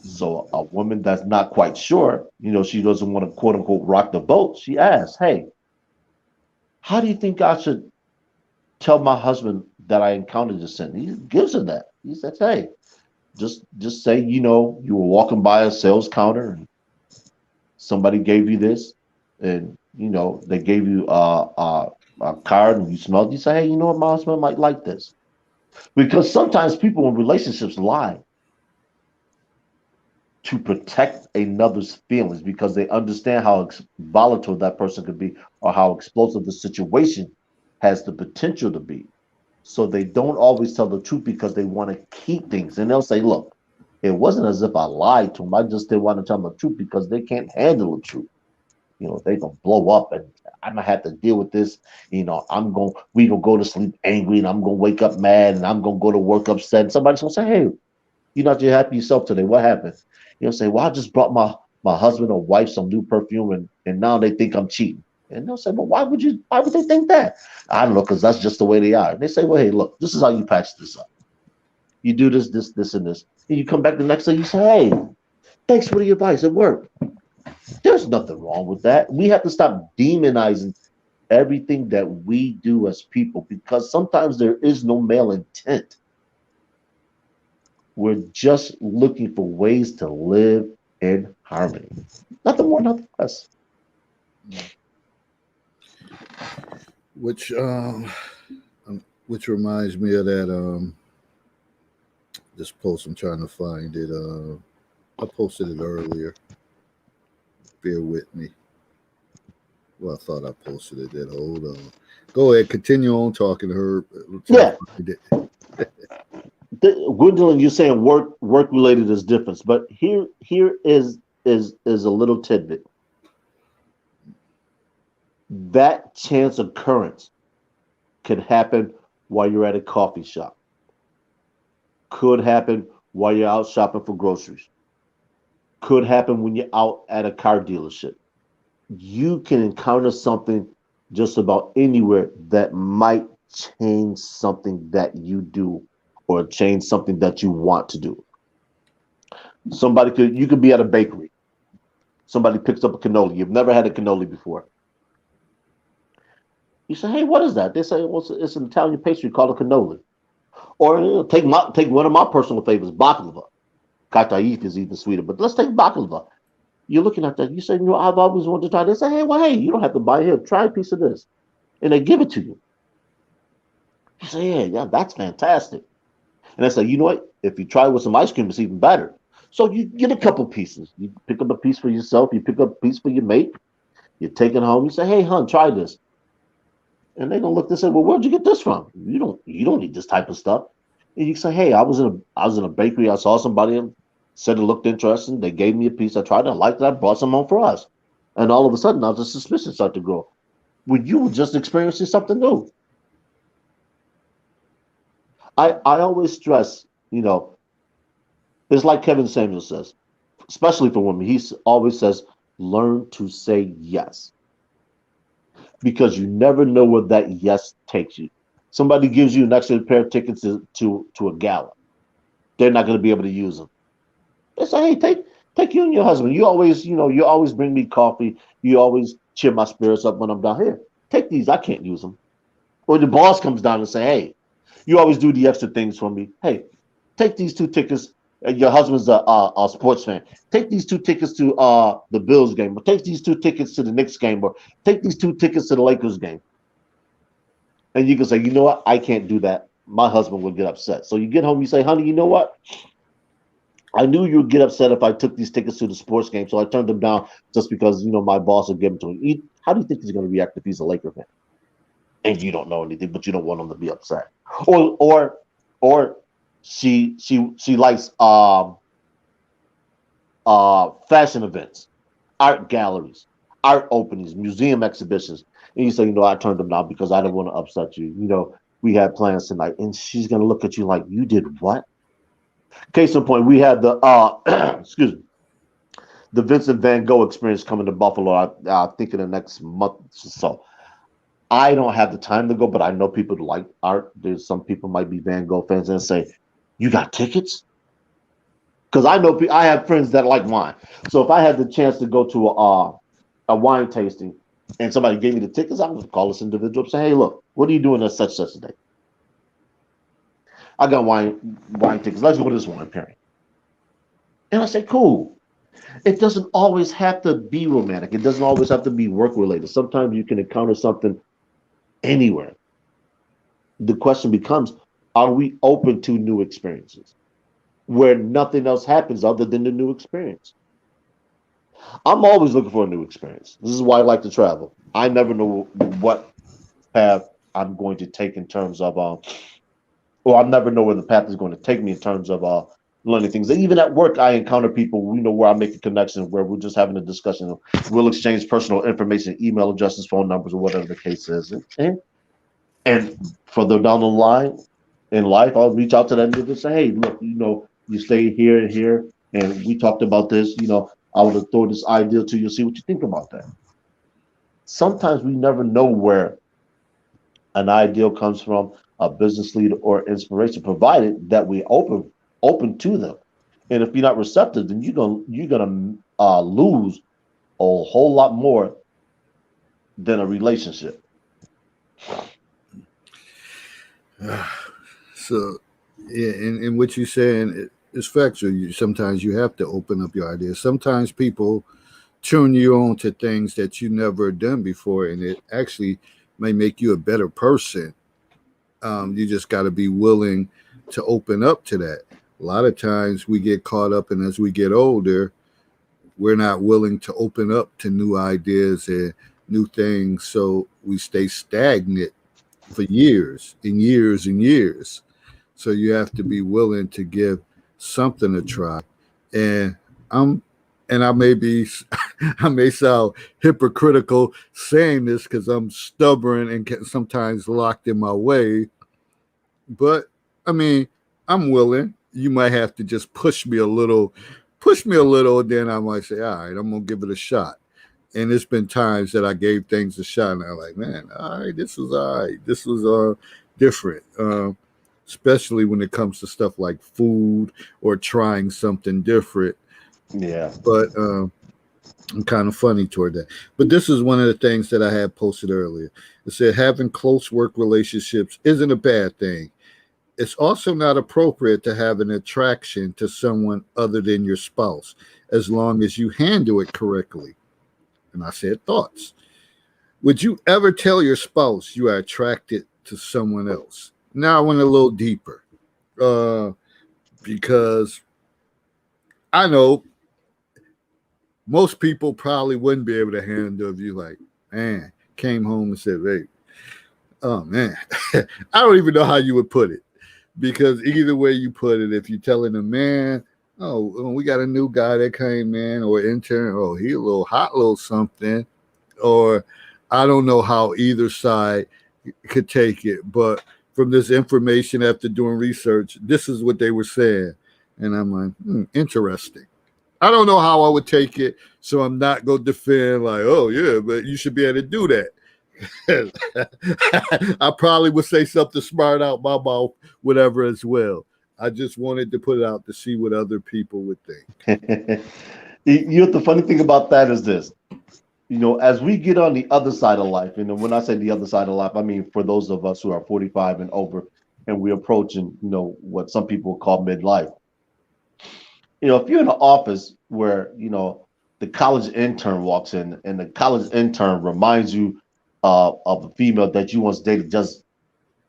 So a woman that's not quite sure, she doesn't want to quote unquote rock the boat. She asks, "Hey, how do you think I should tell my husband that I encountered this sin?" He gives her that. He says, "Hey, just say, you were walking by a sales counter and somebody gave you this, and they gave you a card and you smelled. You say, hey, you know what, my husband might like this." Because sometimes people in relationships lie to protect another's feelings because they understand how volatile that person could be or how explosive the situation has the potential to be. So they don't always tell the truth because they want to keep things. And they'll say, look, it wasn't as if I lied to them. I just didn't want to tell them the truth because they can't handle the truth. They gonna blow up and I'm gonna have to deal with this. We gonna go to sleep angry and I'm gonna wake up mad and I'm gonna go to work upset. And somebody's gonna say, hey, you're not too happy yourself today. What happened? You'll say, well, I just brought my husband or wife some new perfume and now they think I'm cheating. And they'll say, well, why would they think that? I don't know, because that's just the way they are. And they say, well, hey, look, this is how you patch this up. You do this, and this. And you come back the next day, you say, hey, thanks for the advice. It worked. There's nothing wrong with that. We have to stop demonizing everything that we do as people because sometimes there is no male intent. We're just looking for ways to live in harmony. Nothing more, nothing less. Which which reminds me of that this post. I'm trying to find it. I posted it earlier. Bear with me. Well, I thought I posted it. Then hold on. Go ahead. Continue on talking to her. Yeah. Gwendolyn, you're saying work related is different, but here is is a little tidbit. That chance occurrence could happen while you're at a coffee shop, could happen while you're out shopping for groceries, could happen when you're out at a car dealership. You can encounter something just about anywhere that might change something that you do or change something that you want to do. You could be at a bakery. Somebody picks up a cannoli. You've never had a cannoli before. You say, "Hey, what is that?" They say, "Well, it's an Italian pastry called a cannoli." Or take one of my personal favorites, baklava. Kataif is even sweeter, but let's take baklava. You're looking at that. You say, "I've always wanted to try." They say, hey, you don't have to buy it here. Try a piece of this," and they give it to you. You say, "Yeah, that's fantastic." And I say, "You know what? If you try it with some ice cream, it's even better." So you get a couple pieces. You pick up a piece for yourself. You pick up a piece for your mate. You take it home. You say, "Hey, hon, try this." And they're gonna look and say, "Well, where'd you get this from? You don't need this type of stuff." And you say, "Hey, I was in a bakery. I saw somebody and said it looked interesting. They gave me a piece. I tried it. I liked it. I brought some home for us." And all of a sudden, now the suspicion started to grow. When you were just experiencing something new. I always stress, it's like Kevin Samuel says, especially for women. Always says, learn to say yes because you never know where that yes takes you. Somebody gives you an extra pair of tickets to a gala. They're not going to be able to use them. They say, "Hey, take you and your husband. You always bring me coffee. You always cheer my spirits up when I'm down here. Take these. I can't use them." Or the boss comes down and say, "Hey, you always do the extra things for me. Hey, take these two tickets. Your husband's a sports fan. Take these two tickets to the Bills game, or take these two tickets to the Knicks game, or take these two tickets to the Lakers game." And you can say, "You know what? I can't do that. My husband would get upset." So you get home, you say, "Honey, you know what? I knew you'd get upset if I took these tickets to the sports game, so I turned them down just because my boss would give them to me." How do you think he's going to react if he's a Laker fan and you don't know anything, but you don't want him to be upset? Or she likes fashion events, art galleries, art openings, museum exhibitions, and you say, "I turned them down because I didn't want to upset you. We had plans tonight," and she's going to look at you like, "You did what?" Case in point, we had the excuse me, the Vincent Van Gogh experience coming to Buffalo. I think in the next month or so. I don't have the time to go, but I know people like art. There's some people might be Van Gogh fans and say, "You got tickets?" Because I have friends that like wine. So if I had the chance to go to a wine tasting and somebody gave me the tickets, I would call this individual and say, "Hey, look, what are you doing at such a day? I got wine tickets. Let's go to this wine pairing." And I say, "Cool." It doesn't always have to be romantic. It doesn't always have to be work related. Sometimes you can encounter something anywhere. The question becomes, are we open to new experiences where nothing else happens other than the new experience? I'm always looking for a new experience. This is why I like to travel. I never know what path I'm going to take in terms of, or I never know where the path is going to take me in terms of learning things. And even at work, I encounter people, where I make a connection, where we're just having a discussion. We'll exchange personal information, email addresses, phone numbers, or whatever the case is. And further down the line in life, I'll reach out to them and say, "Hey, look, you stay here and here, and we talked about this. I would have thrown this idea to you, see what you think about that." Sometimes we never know where an ideal comes from, a business leader or inspiration, provided that we open to them. And if you're not receptive, then you're gonna lose a whole lot more than a relationship. So, yeah, and what you're saying is factual. Sometimes you have to open up your ideas. Sometimes people turn you on to things that you never done before, and it actually may make you a better person. You just got to be willing to open up to that. A lot of times we get caught up, and as we get older, we're not willing to open up to new ideas and new things. So we stay stagnant for years and years and years. So you have to be willing to give something a try. And I'm and I may be, I may sound hypocritical saying this because I'm stubborn and get sometimes locked in my way. But I mean, I'm willing. You might have to just push me a little, then I might say, all right, I'm gonna give it a shot. And it's been times that I gave things a shot, and I'm like, man, all right, this was all right. This was different, especially when it comes to stuff like food or trying something different. Yeah. But I'm kind of funny toward that. But this is one of the things that I had posted earlier. It said having close work relationships isn't a bad thing. It's also not appropriate to have an attraction to someone other than your spouse, as long as you handle it correctly. And I said, thoughts. Would you ever tell your spouse you are attracted to someone else? Now I went a little deeper uh, because I know most people probably wouldn't be able to handle if you like, man, came home and said, hey, oh man, I don't even know how you would put it because either way you put it, if you're telling a man, oh, we got a new guy that came in or intern, oh, he a little hot little something, or I don't know how either side could take it, but from this information after doing research, this is what they were saying. And I'm like, interesting. I don't know how I would take it, so I'm not going to defend like, oh yeah, but you should be able to do that. I probably would say something smart out my mouth, whatever as well. I just wanted to put it out to see what other people would think. The funny thing about that is this. As we get on the other side of life, when I say the other side of life, I mean for those of us who are 45 and over, and we're approaching, what some people call midlife. If you're in an office where, the college intern walks in and the college intern reminds you of a female that you once dated, just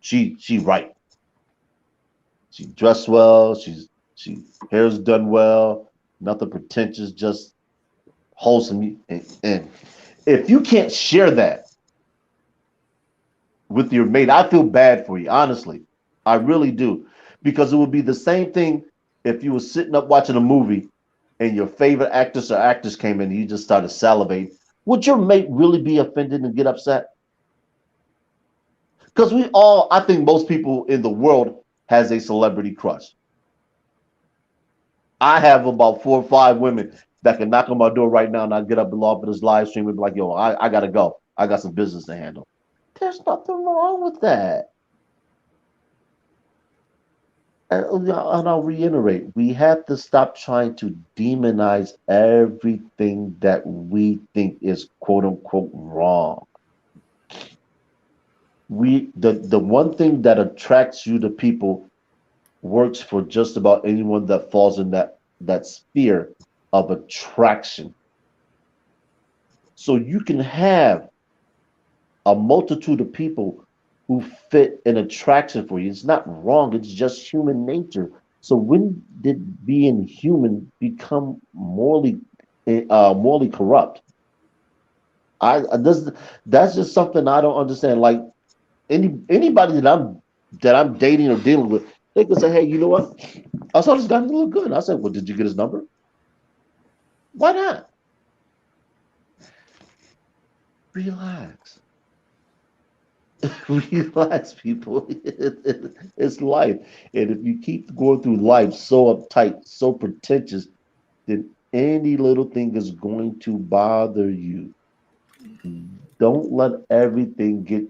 she right. She dressed well, she hair's done well, nothing pretentious, just wholesome. And if you can't share that with your mate, I feel bad for you, honestly. I really do. Because it would be the same thing if you were sitting up watching a movie and your favorite actress or actress came in and you just started salivating. Would your mate really be offended and get upset? Because I think most people in the world has a celebrity crush. I have about 4 or 5 women that can knock on my door right now and I get up and log for this live stream and be like, yo, I gotta go. I got some business to handle. There's nothing wrong with that. And I'll reiterate, we have to stop trying to demonize everything that we think is quote unquote wrong. The one thing that attracts you to people works for just about anyone that falls in that sphere of attraction. So you can have a multitude of people who fit an attraction for you. It's not wrong. It's just human nature. So when did being human become morally corrupt? That's just something I don't understand. Like anybody that I'm dating or dealing with, they could say, hey, you know what? I saw this guy look good. I said, well, did you get his number? Why not? Relax. Relax, people. It's life. And if you keep going through life so uptight, so pretentious, then any little thing is going to bother you. Don't let everything get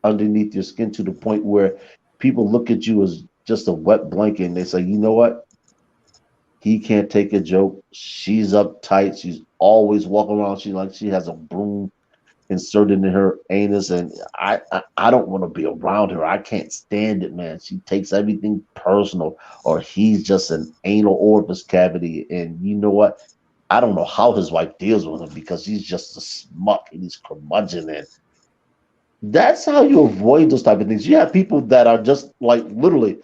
underneath your skin to the point where people look at you as just a wet blanket and they say, you know what? He can't take a joke. She's uptight. She's always walking around. She has a broom inserted in her anus, and I don't want to be around her. I can't stand it, man. She takes everything personal, or he's just an anal orifice cavity. And you know what? I don't know how his wife deals with him because he's just a smuck and he's curmudgeon. And that's how you avoid those type of things. You have people that are just like literally,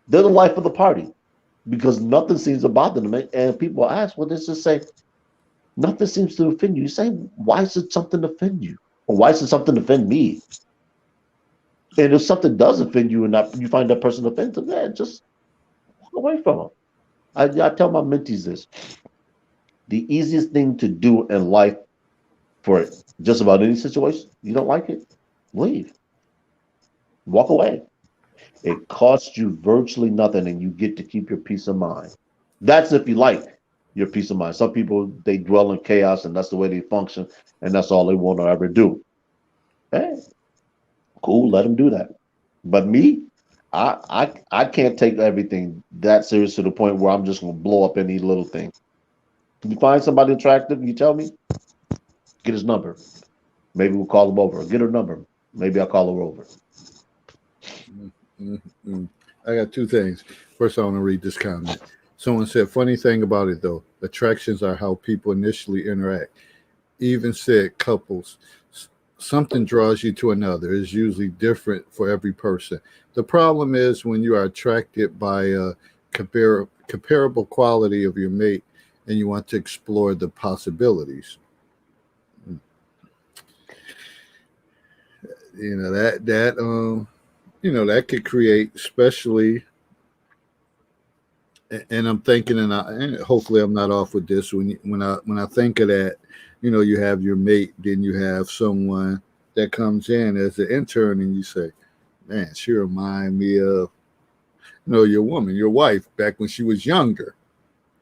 they're the life of the party because nothing seems to bother them. And people ask, well, let's just say, nothing seems to offend you. You say, why should something offend you? Or why should something offend me? And if something does offend you and not, you find that person offensive, man, just walk away from them. I tell my mentees this. The easiest thing to do in life for just about any situation, you don't like it, leave, walk away. It costs you virtually nothing, and you get to keep your peace of mind. That's if you like your peace of mind. Some people they dwell in chaos, and that's the way they function, and that's all they want to ever do. Hey, cool, let them do that. But me, I can't take everything that serious to the point where I'm just gonna blow up any little thing. If you find somebody attractive, you tell me, get his number. Maybe we'll call him over. Get her number. Maybe I'll call her over. Mm. I got two things. First, I want to read this comment. Someone said, funny thing about it though, attractions are how people initially interact. Even said couples, something draws you to another is usually different for every person. The problem is when you are attracted by a comparable quality of your mate and you want to explore the possibilities. You know that could create, especially, and I'm thinking, and hopefully I'm not off with this. When I think of that, you have your mate, then you have someone that comes in as an intern, and you say, "Man, she remind me of your woman, your wife, back when she was younger."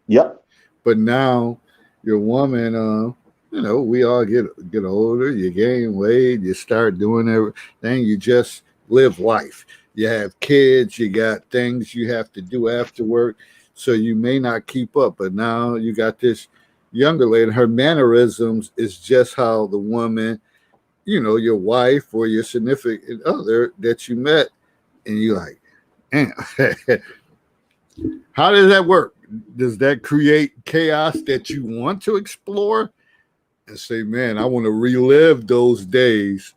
Yep. But now, your woman, we all get older. You gain weight. You start doing everything. You just live life. You have kids. You got things you have to do after work. So you may not keep up. But now you got this younger lady. Her mannerisms is just how the woman, your wife or your significant other that you met, and you like, damn. How does that work? Does that create chaos that you want to explore and say, man, I want to relive those days?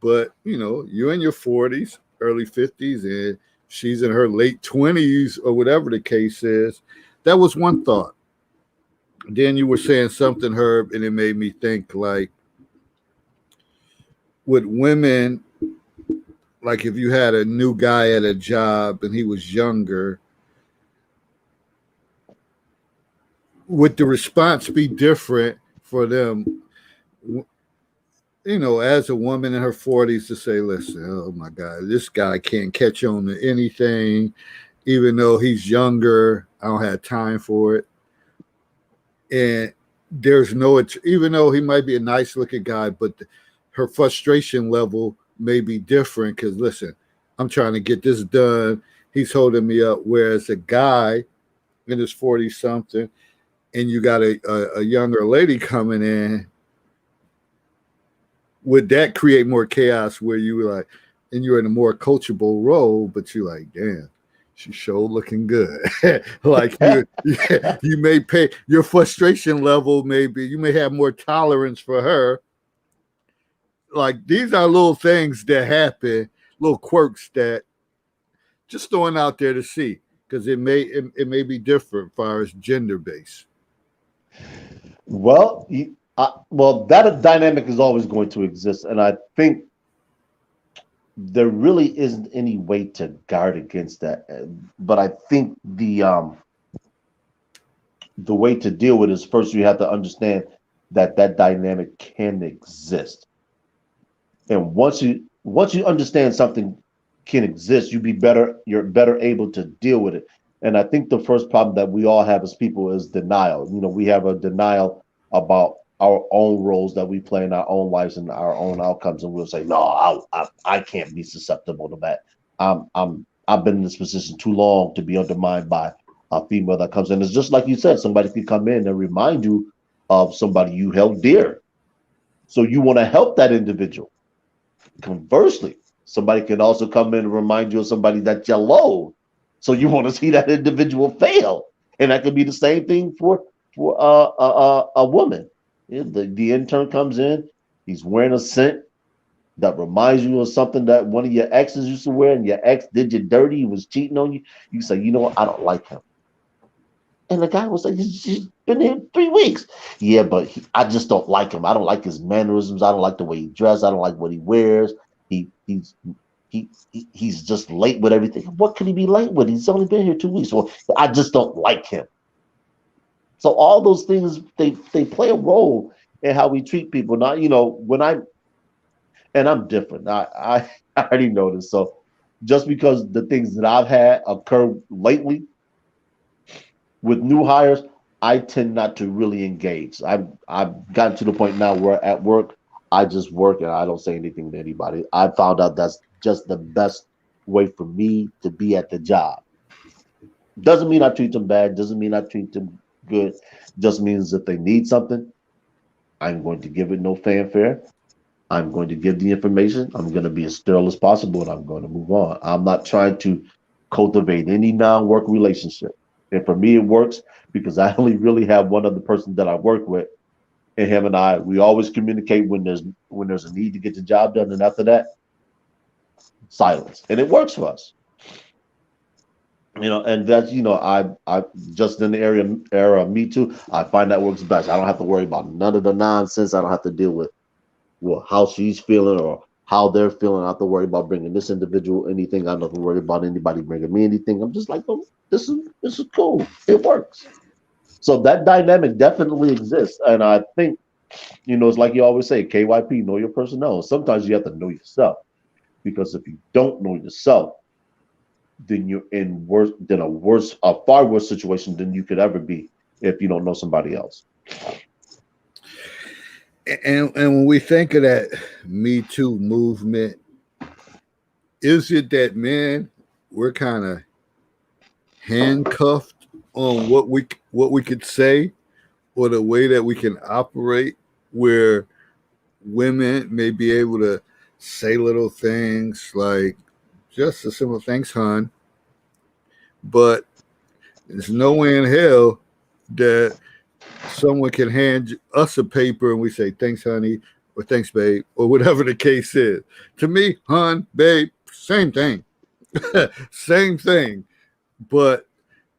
But, you're in your 40s, early 50s, and she's in her late 20s or whatever the case is. That was one thought. Then you were saying something, Herb, and it made me think like, with women, like if you had a new guy at a job and he was younger, would the response be different for them, as a woman in her 40s to say, listen, oh my God, this guy can't catch on to anything, even though he's younger, I don't have time for it. And there's no, even though he might be a nice looking guy, but her frustration level may be different because, listen, I'm trying to get this done. He's holding me up. Whereas a guy in his 40 something, and you got a younger lady coming in, would that create more chaos where you were like, and you're in a more coachable role, but you're like, damn, she's sure looking good. Like you may pay your frustration level, maybe you may have more tolerance for her. Like these are little things that happen, little quirks that just throwing out there to see because it may be different as far as gender based. Well, that dynamic is always going to exist, and I think there really isn't any way to guard against that. But I think the way to deal with it is first you have to understand that that dynamic can exist, and once you understand something can exist, you're better able to deal with it. And I think the first problem that we all have as people is denial. We have a denial about our own roles that we play in our own lives and our own outcomes, and we'll say, "No, I can't be susceptible to that. I've been in this position too long to be undermined by a female that comes in." It's just like you said, somebody could come in and remind you of somebody you held dear, so you want to help that individual. Conversely, somebody can also come in and remind you of somebody that you loathe, so you want to see that individual fail, and that could be the same thing for a woman. Yeah, the intern comes in, he's wearing a scent that reminds you of something that one of your exes used to wear, and your ex did you dirty, he was cheating on you. You say, you know what, I don't like him. And the guy was like, he's been here 3 weeks. Yeah, but I just don't like him. I don't like his mannerisms. I don't like the way he dresses. I don't like what he wears. He's just late with everything. What could he be late with? He's only been here 2 weeks. Well, I just don't like him. So all those things they play a role in how we treat people. Not when I and I'm different. I already know this. So just because the things that I've had occur lately with new hires, I tend not to really engage. I've gotten to the point now where at work I just work and I don't say anything to anybody. I found out that's just the best way for me to be at the job. Doesn't mean I treat them bad. Doesn't mean I treat them good. Just means if they need something, I'm going to give it no fanfare. I'm going to give the information. I'm going to be as sterile as possible, and I'm going to move on. I'm not trying to cultivate any non-work relationship. And for me, it works because I only really have one other person that I work with, and him and I, we always communicate when there's a need to get the job done, and after that, silence, and it works for us. And that's I just in the era of Me Too, I find that works best. I don't have to worry about none of the nonsense. I don't have to deal with how she's feeling or how they're feeling. I don't have to worry about bringing this individual anything. I don't have to worry about anybody bringing me anything. I'm just like, oh, this is cool. It works. So that dynamic definitely exists, and I think it's like you always say, KYP, know your personnel. Sometimes you have to know yourself because if you don't know yourself, then you're in a far worse situation than you could ever be if you don't know somebody else. And when we think of that Me Too movement, is it that, man, we're kind of handcuffed on what we could say or the way that we can operate, where women may be able to say little things like just a simple thanks, hon, but there's no way in hell that someone can hand us a paper and we say thanks, honey, or thanks, babe, or whatever the case is. To me, hon, babe, same thing. Same thing. But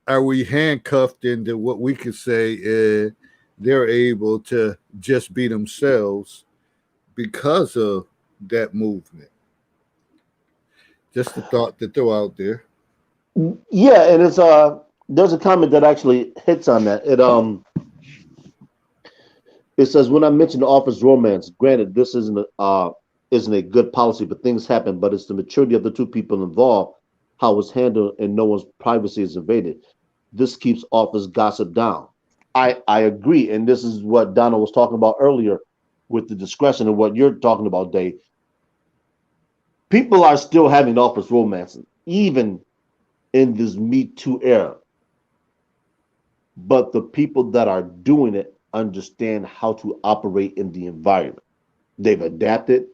are we handcuffed into what we could say is they're able to just be themselves because of that movement? Just a thought to throw out there. Yeah, and it's there's a comment that actually hits on that. It says when I mentioned office romance, granted this isn't a good policy, but things happen. But it's the maturity of the two people involved, how it's handled, and no one's privacy is invaded. This keeps office gossip down. I agree, and this is what Donna was talking about earlier with the discretion and what you're talking about, Dave. People are still having office romances, even in this Me Too era. But the people that are doing it understand how to operate in the environment. They've adapted,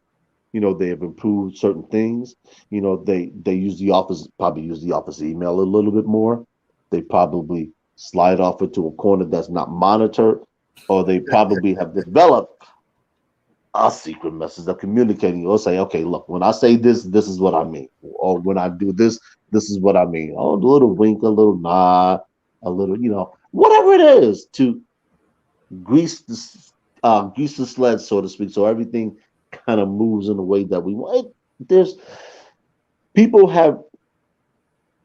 they have improved certain things. They probably use the office email a little bit more. They probably slide off into a corner that's not monitored, or they probably have developed a secret message of communicating. You'll say, okay, look, when I say this, this is what I mean. Or when I do this, this is what I mean. Oh, a little wink, a little nod, a little, whatever it is to grease the sled, so to speak. So everything kind of moves in the way that we want. There's people have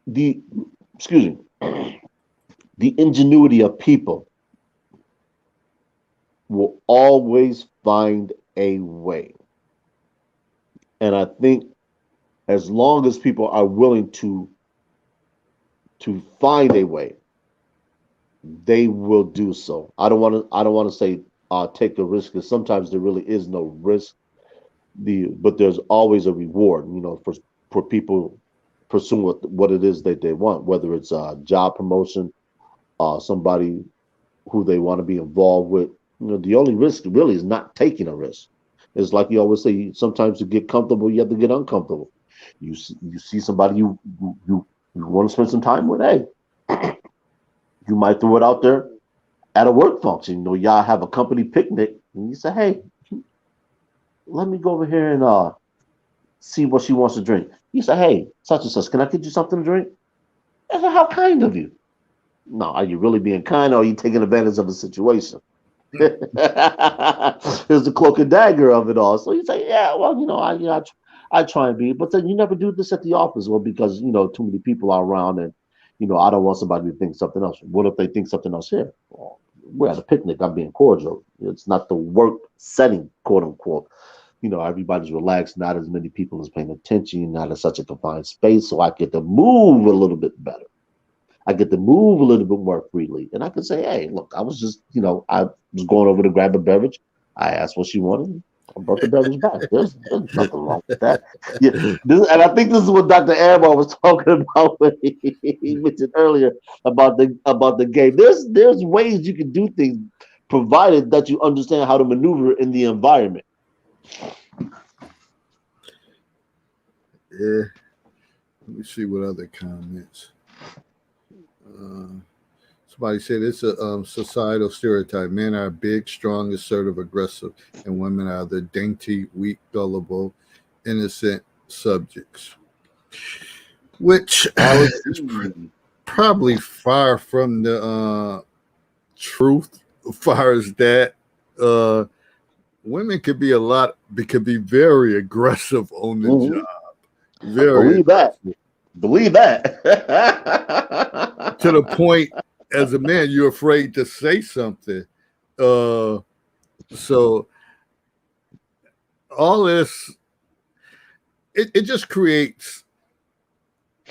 the excuse me, the ingenuity of people will always find a way. And I think as long as people are willing to find a way, they will do so. I don't want to say take a risk, because sometimes there really is no risk. But there's always a reward, for people pursuing what it is that they want, whether it's a job promotion, somebody who they want to be involved with. The only risk really is not taking a risk. It's like you always say, sometimes to get comfortable, you have to get uncomfortable. You see somebody you want to spend some time with. Hey, you might throw it out there at a work function. Y'all have a company picnic, and you say, "Hey, let me go over here and see what she wants to drink." You say, "Hey, such and such, can I get you something to drink?" I said, "How kind of you." No, are you really being kind, or are you taking advantage of the situation? Here's the cloak and dagger of it all. So you say, "Yeah, well, I try and be," but then you never do this at the office. Well, because too many people are around, and I don't want somebody to think something else. What if they think something else here? Well, we're at a picnic. I'm being cordial. It's not the work setting, quote unquote. Everybody's relaxed. Not as many people is paying attention. Not in such a confined space, so I get to move a little bit better. I get to move a little bit more freely, and I can say, "Hey, look, I was just, I was going over to grab a beverage. I asked what she wanted. I brought the beverage back. There's nothing wrong with that." Yeah, and I think this is what Dr. Amber was talking about when he mentioned earlier about the game. There's ways you can do things, provided that you understand how to maneuver in the environment. Yeah. Let me see what other comments. Somebody said it's a societal stereotype. Men are big, strong, assertive, aggressive, and women are the dainty, weak, gullible, innocent subjects. Which is probably far from the truth as far as that. Women could be very aggressive on the Mm-hmm. job. Very Believe that. Believe that. to the point, as a man, you're afraid to say something. So all this, it just creates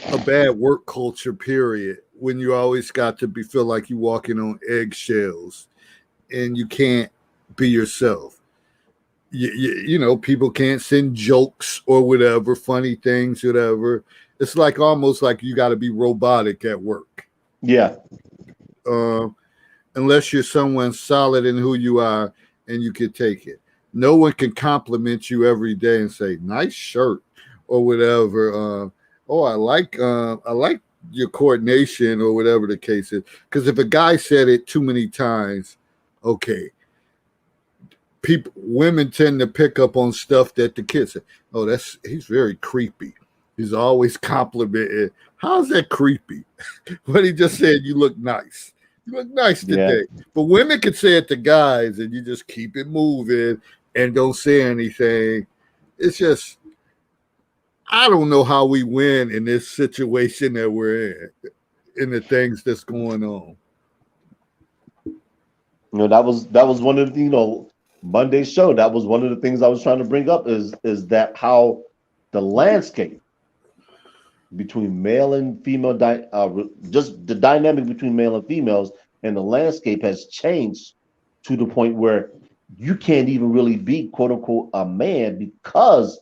a bad work culture. Period. When you always got to feel like you're walking on eggshells, and you can't be yourself. People can't send jokes or whatever, funny things, whatever. It's like almost like you got to be robotic at work. Yeah. Unless you're someone solid in who you are and you can take it. No one can compliment you every day and say, "Nice shirt," or whatever. I like your coordination or whatever the case is. Because if a guy said it too many times, okay, women tend to pick up on stuff that the kids say. Oh, he's very creepy. He's always complimenting. How's that creepy? What he just said, you look nice. You look nice today. Yeah. But women can say it to guys, and you just keep it moving and don't say anything. It's just, I don't know how we win in this situation that we're in the things that's going on. That was one of the, Monday's show. That was one of the things I was trying to bring up is that how the landscape between male and female, just the dynamic between male and females, and the landscape has changed to the point where you can't even really be quote unquote a man because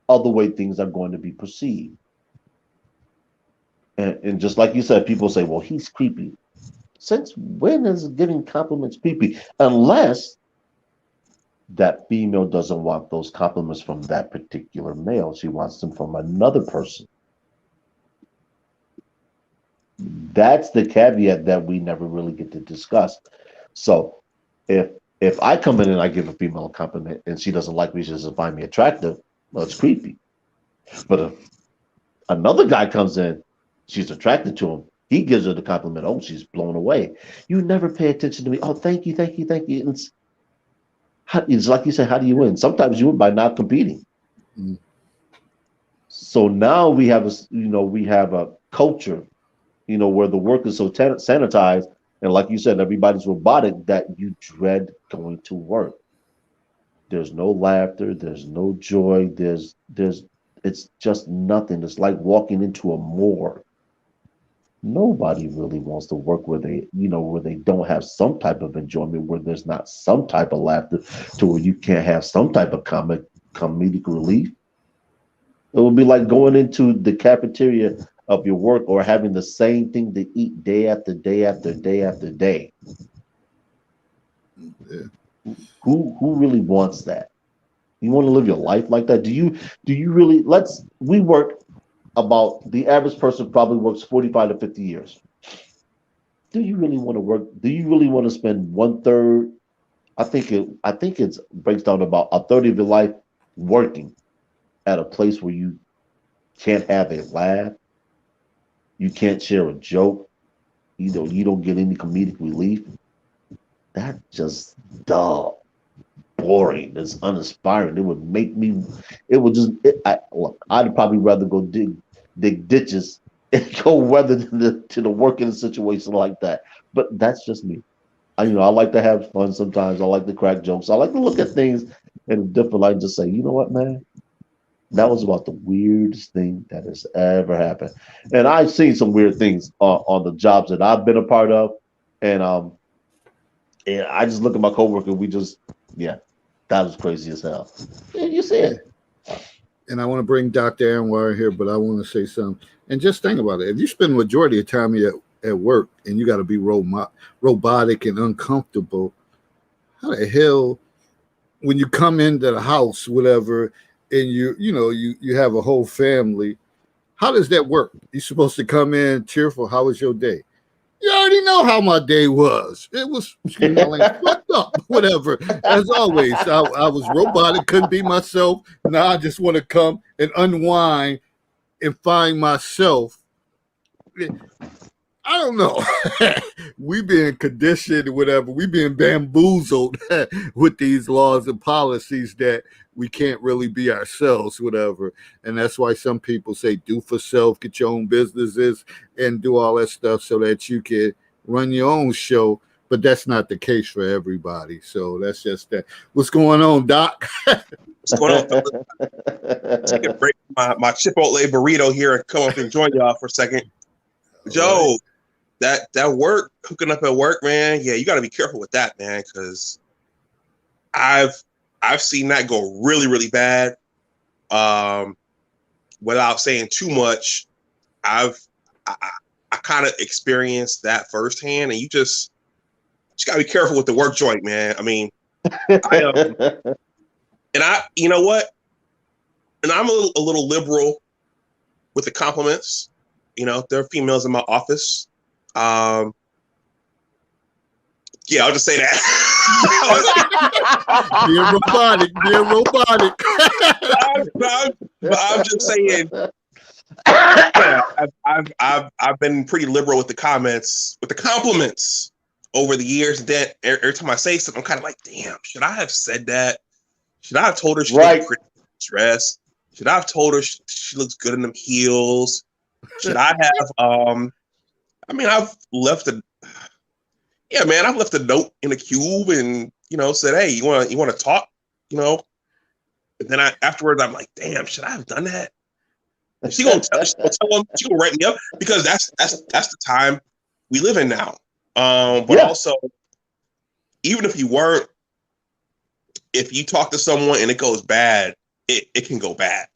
of the way things are going to be perceived. And just like you said, people say, "Well, he's creepy." Since when is giving compliments creepy? Unless that female doesn't want those compliments from that particular male. She wants them from another person. That's the caveat that we never really get to discuss. So if I come in and I give a female a compliment and she doesn't like me, she doesn't find me attractive, well, it's creepy. But if another guy comes in, she's attracted to him, he gives her the compliment, oh, she's blown away. You never pay attention to me. Oh, thank you, thank you, thank you. It's like you said, how do you win? Sometimes you win by not competing. Mm. So now we have a culture, where the work is so sanitized, and like you said, everybody's robotic, that you dread going to work. There's no laughter, there's no joy, it's just nothing. It's like walking into a morgue. Nobody really wants to work where they don't have some type of enjoyment, where there's not some type of laughter, to where you can't have some type of comedic relief. It would be like going into the cafeteria of your work or having the same thing to eat day after day after day after day. Yeah. Who really wants that? You want to live your life like that? Do you really? We work about, the average person probably works 45 to 50 years. Do you really want to work? Do you really want to spend 1/3? I think it breaks down to about 1/3 of your life working at a place where you can't have a laugh, you can't share a joke, you don't get any comedic relief. That's just dull, boring. It's uninspiring. It would make me. It would just. I'd probably rather go dig ditches and go weather to the work in a situation like that. But that's just me. I like to have fun sometimes. I like to crack jokes. I like to look at things in a different light and just say, you know what, man? That was about the weirdest thing that has ever happened. And I've seen some weird things on the jobs that I've been a part of. And I just look at my coworker. We just, yeah, that was crazy as hell. Yeah, you see Yeah. it. And I want to bring Dr. Anwar here, but I want to say something. And just think about it. If you spend the majority of time at work and you got to be robotic and uncomfortable, how the hell, when you come into the house, whatever, and you have a whole family, how does that work? You're supposed to come in cheerful. How was your day? You already know how my day was. It was, excuse my language, fucked up, whatever. As always, I was robotic, couldn't be myself. Now I just want to come and unwind and find myself. I don't know. We being conditioned, whatever. We being bamboozled with these laws and policies that we can't really be ourselves, whatever. And that's why some people say do for self, get your own businesses, and do all that stuff so that you can run your own show. But that's not the case for everybody. So that's just that. What's going on, Doc? What's going on, fellas? Take a break from my Chipotle burrito here and come up and join y'all for a second. Joe, that work, hooking up at work, man. Yeah, you got to be careful with that, man, because I've seen that go really, really bad. Without saying too much, I kind of experienced that firsthand, and you just got to be careful with the work joint, man. I mean, you know what? And I'm a little liberal with the compliments. You know, there are females in my office. Yeah, I'll just say that. Being robotic. I'm just saying. Yeah, I've been pretty liberal with the comments, with the compliments over the years. And then every time I say something, I'm kind of like, damn, should I have said that? Should I have told her she looked pretty dressed? Should I have told her she looks good in them heels? Should I have? I mean, I've left a note in the cube and said, hey, you want to talk? And then afterwards I'm like, damn, should I have done that? And she gonna tell him, she gonna write me up because that's the time we live in now. But also, even if you weren't, if you talk to someone and it goes bad, it can go bad.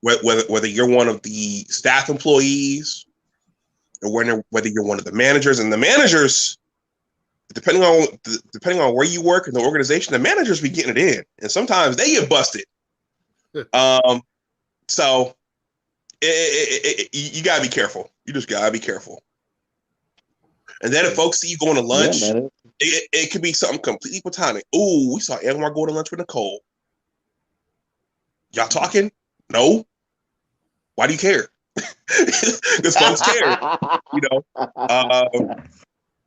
Whether you're one of the staff employees or whether you're one of the managers, and the managers, depending on where you work in the organization, the managers be getting it in, and sometimes they get busted. So you gotta be careful. You just gotta be careful. And then if folks see you going to lunch, it could be something completely platonic. Ooh, we saw Anwar go to lunch with Nicole. Y'all talking? No. Why do you care? Because folks care.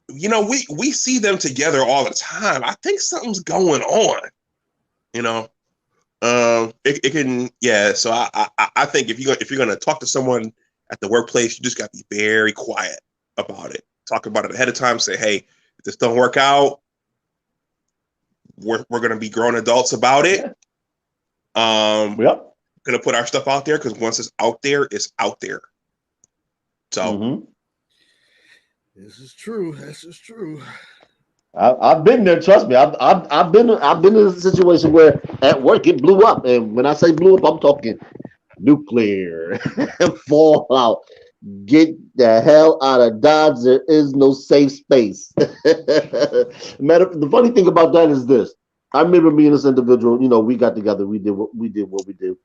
We see them together all the time. I think something's going on. It can, yeah. So I think if you're gonna talk to someone at the workplace, you just got to be very quiet about it. Talk about it ahead of time. Say, hey, if this don't work out, we're gonna be grown adults about it. Gonna put our stuff out there because once it's out there, it's out there. So This is true. This is true. I've been there. Trust me. I've been in a situation where at work it blew up, and when I say blew up, I'm talking nuclear fallout. Get the hell out of Dodge. There is no safe space. The funny thing about that is this. I remember me and this individual, we got together, we did what we did.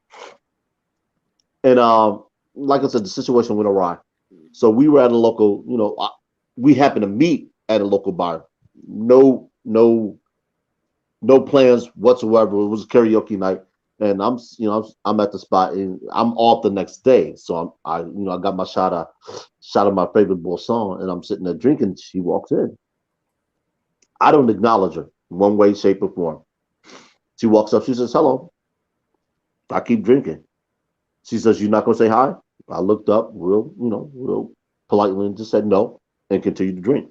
And like I said, the situation went awry. So we were at a local, we happened to meet at a local bar. No plans whatsoever. It was a karaoke night. And I'm at the spot and I'm off the next day. So I got my shot of my favorite boisson and I'm sitting there drinking. She walks in. I don't acknowledge her one way, shape, or form. She walks up, she says, hello. I keep drinking. She says, you're not gonna say hi? I looked up real politely and just said no and continued to drink.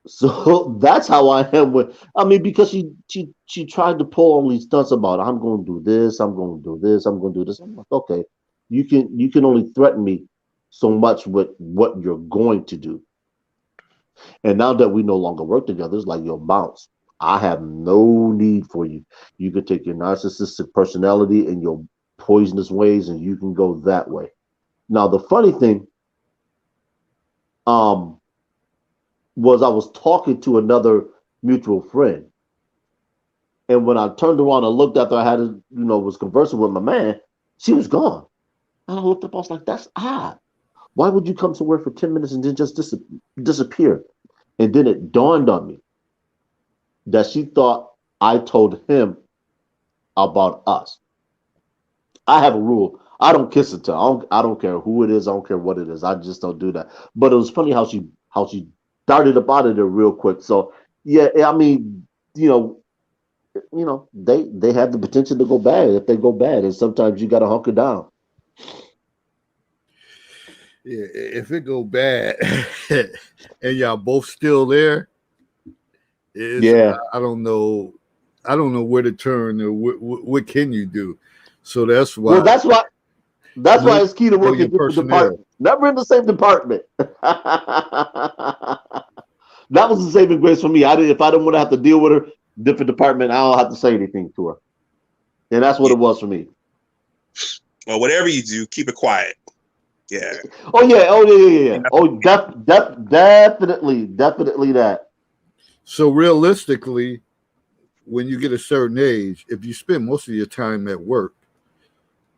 So that's how I am with. I mean, because she tried to pull all these stunts about I'm going to do this, I'm going to do this, I'm going to do this. I'm like, okay, you can only threaten me so much with what you're going to do. And now that we no longer work together, it's like, yo, bounce. I have no need for you. You could take your narcissistic personality and your poisonous ways, and you can go that way. Now, the funny thing, um, was I was talking to another mutual friend, and when I turned around and looked after I had, was conversing with my man, she was gone. And I looked up, I was like, that's odd. Why would you come somewhere for 10 minutes and then just disappear? And then it dawned on me that she thought I told him about us. I have a rule. I don't kiss and tell. I don't care who it is. I don't care what it is. I just don't do that. But it was funny how she darted up out of there real quick. So yeah, I mean, you know, they have the potential to go bad if they go bad, and sometimes you got to hunker down. Yeah, if it go bad and y'all both still there, is Yeah. I don't know. I don't know where to turn or what can you do. So that's Well, why that's why it's key to know work your in different personnel. departments. Never in the same department. That was the saving grace for me. If I didn't want to have to deal with her, different department, I don't have to say anything to her, and that's what Yeah. it was for me. Well, whatever you do, keep it quiet. Yeah. Oh yeah, oh yeah, yeah, yeah. And that's- Oh, definitely that. So realistically, when you get a certain age, if you spend most of your time at work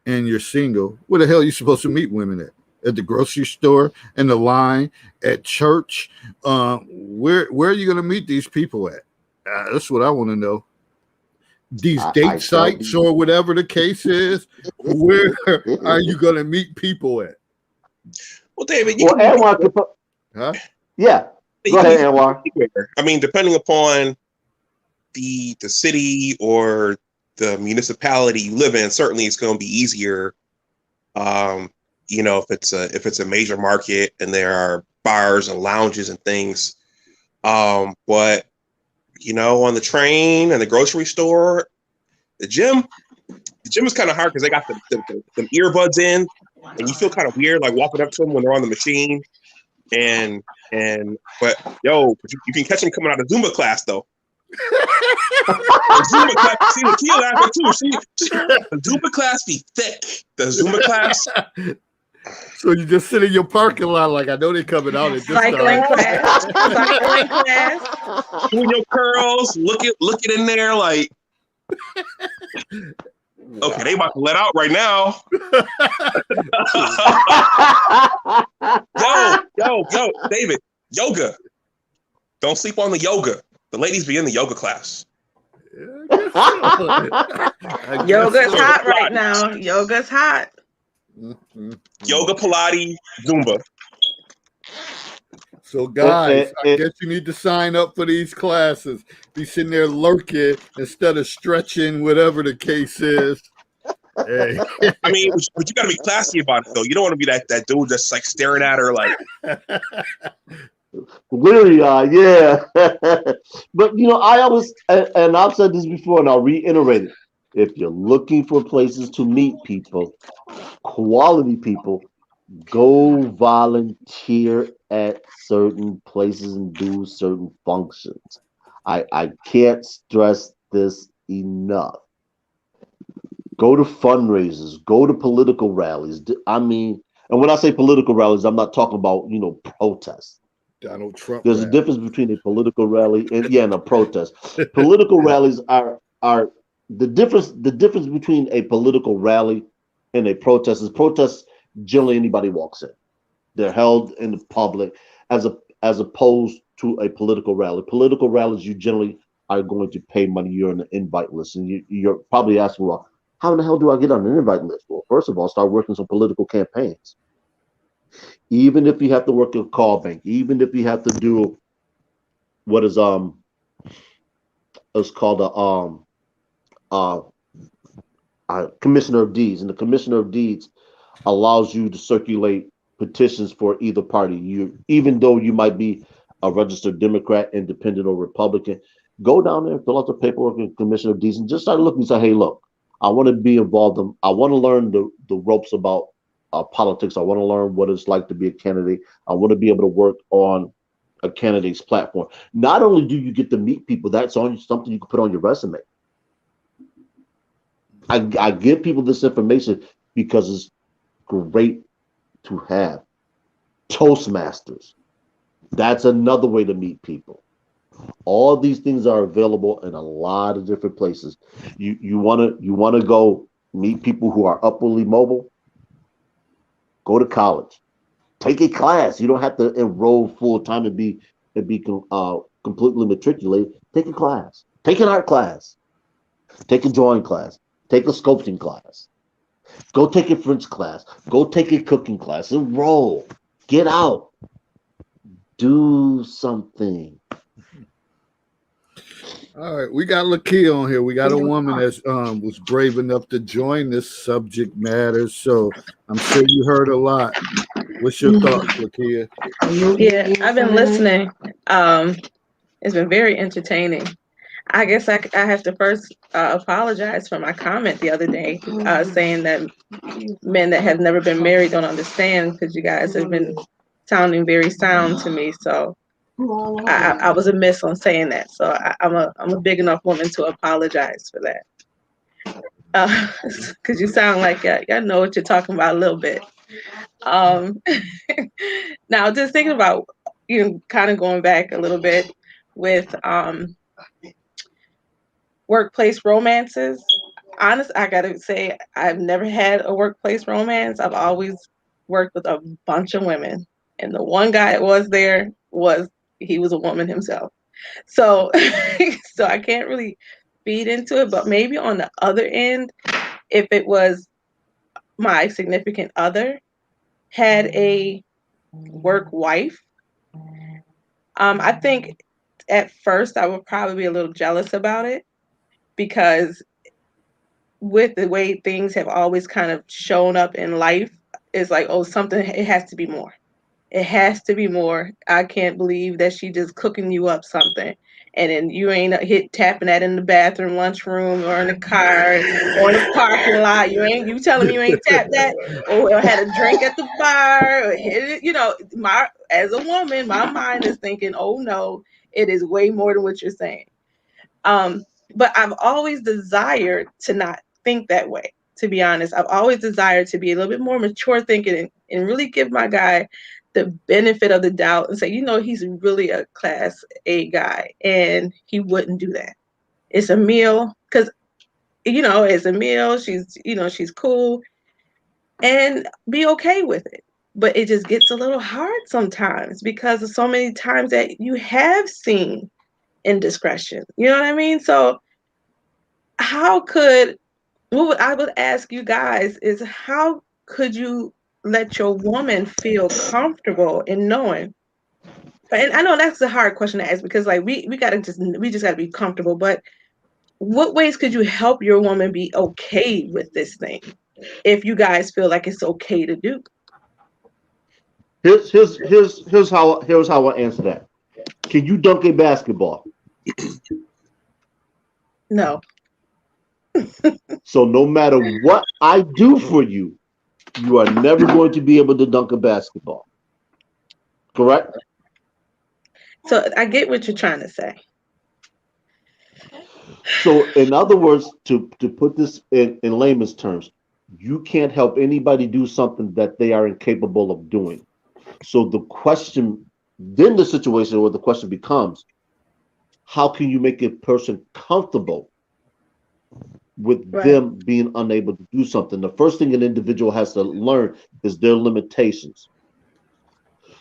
and you're single, where the hell are you supposed to meet women at? At the grocery store, in the line, at church? Where are you going to meet these people at? That's what I want to know. These I date tell sites or whatever the case is, where are you going to meet people at? Well, David, you Well, can meet Anwar people. could put, Huh? yeah. You Go can ahead, meet people Anwar. anywhere. I mean, depending upon the city or the municipality you live in, certainly it's going to be easier. Um, if it's a major market and there are bars and lounges and things. But on the train and the grocery store, the gym, is kind of hard because they got the earbuds in, and you feel kind of weird like walking up to them when they're on the machine. And but you can catch them coming out of Zumba class though. The Zumba class, see the key laughing too. The Zumba class be thick. The Zumba class, So you just sit in your parking lot like I know they're coming out at this Cycling time. class. Cycling class. doing your curls, looking in there like, okay, they about to let out right now. Yo, David, yoga. Don't sleep on the yoga. The ladies be in the yoga class. Yoga's hot right now. Yoga's hot. Yoga, Pilates, Zumba. So, guys, I guess you need to sign up for these classes. Be sitting there lurking instead of stretching, whatever the case is. Hey. I mean, but you got to be classy about it, though. You don't want to be that dude that's like staring at her like. Weary eye, yeah. But I always, and I've said this before, and I'll reiterate it. If you're looking for places to meet people, quality people, go volunteer at certain places and do certain functions. I can't stress this enough. Go to fundraisers, go to political rallies. I mean, and when I say political rallies, I'm not talking about protests. Donald Trump. There's a difference between a political rally and a protest. Political rallies are the difference. The difference between a political rally and a protest is protests generally anybody walks in. They're held in the public as opposed to a political rally. Political rallies, you generally are going to pay money. You're on the invite list, and you're probably asking, well, how in the hell do I get on an invite list? Well, first of all, start working some political campaigns. Even if you have to work a call bank, even if you have to do what is it's called a commissioner of deeds, and the commissioner of deeds allows you to circulate petitions for either party. Even though you might be a registered Democrat, Independent, or Republican, go down there, fill out the paperwork and Commissioner of Decency. Just start looking and say, hey, look, I want to be involved in, I want to learn the ropes about politics. I want to learn what it's like to be a candidate. I want to be able to work on a candidate's platform. Not only do you get to meet people, that's on something you can put on your resume. I give people this information because it's great to have. Toastmasters. That's another way to meet people. All these things are available in a lot of different places. You wanna go meet people who are upwardly mobile? Go to college. Take a class. You don't have to enroll full time and be completely matriculated. Take a class. Take an art class. Take a drawing class. Take a sculpting class. Go take a French class. Go take a cooking class. Enroll. Get out. Do something. All right, we got Lakia on here. We got a woman that was brave enough to join this subject matter. So I'm sure you heard a lot. What's your thoughts, Lakia? Yeah, I've been listening. It's been very entertaining. I guess I have to first apologize for my comment the other day, saying that men that have never been married don't understand, because you guys have been sounding very sound to me. So I was amiss on saying that. So I'm a big enough woman to apologize for that. Because you sound like y'all know what you're talking about a little bit. Um, now, just thinking about, kind of going back a little bit with workplace romances. Honest, I gotta say, I've never had a workplace romance. I've always worked with a bunch of women, and the one guy that was there he was a woman himself. So, so I can't really feed into it. But maybe on the other end, if it was my significant other had a work wife, I think at first I would probably be a little jealous about it, because with the way things have always kind of shown up in life, it's like, oh, something, it has to be more. It has to be more. I can't believe that she just cooking you up something, and then you ain't tapping that in the bathroom, lunchroom, or in the car, or in the parking lot. You telling me you ain't tapped that, or had a drink at the bar, or hit it. As a woman, my mind is thinking, oh no, it is way more than what you're saying. But I've always desired to not think that way. To be honest, I've always desired to be a little bit more mature thinking, and really give my guy the benefit of the doubt and say, he's really a class A guy, and he wouldn't do that. It's a meal, because, it's a meal. She's cool, and be okay with it. But it just gets a little hard sometimes, because of so many times that you have seen indiscretion. You know what I mean? So what I would ask you guys is, how could you let your woman feel comfortable in knowing? And I know that's a hard question to ask, because like we just gotta be comfortable. But what ways could you help your woman be okay with this thing, if you guys feel like it's okay to do? Here's how I answer that. Can you dunk a basketball? No. So no matter what I do for you, you are never going to be able to dunk a basketball. Correct? So I get what you're trying to say. So in other words, to put this in layman's terms, you can't help anybody do something that they are incapable of doing. So then the situation where the question becomes, how can you make a person comfortable with them being unable to do something? The first thing an individual has to learn is their limitations.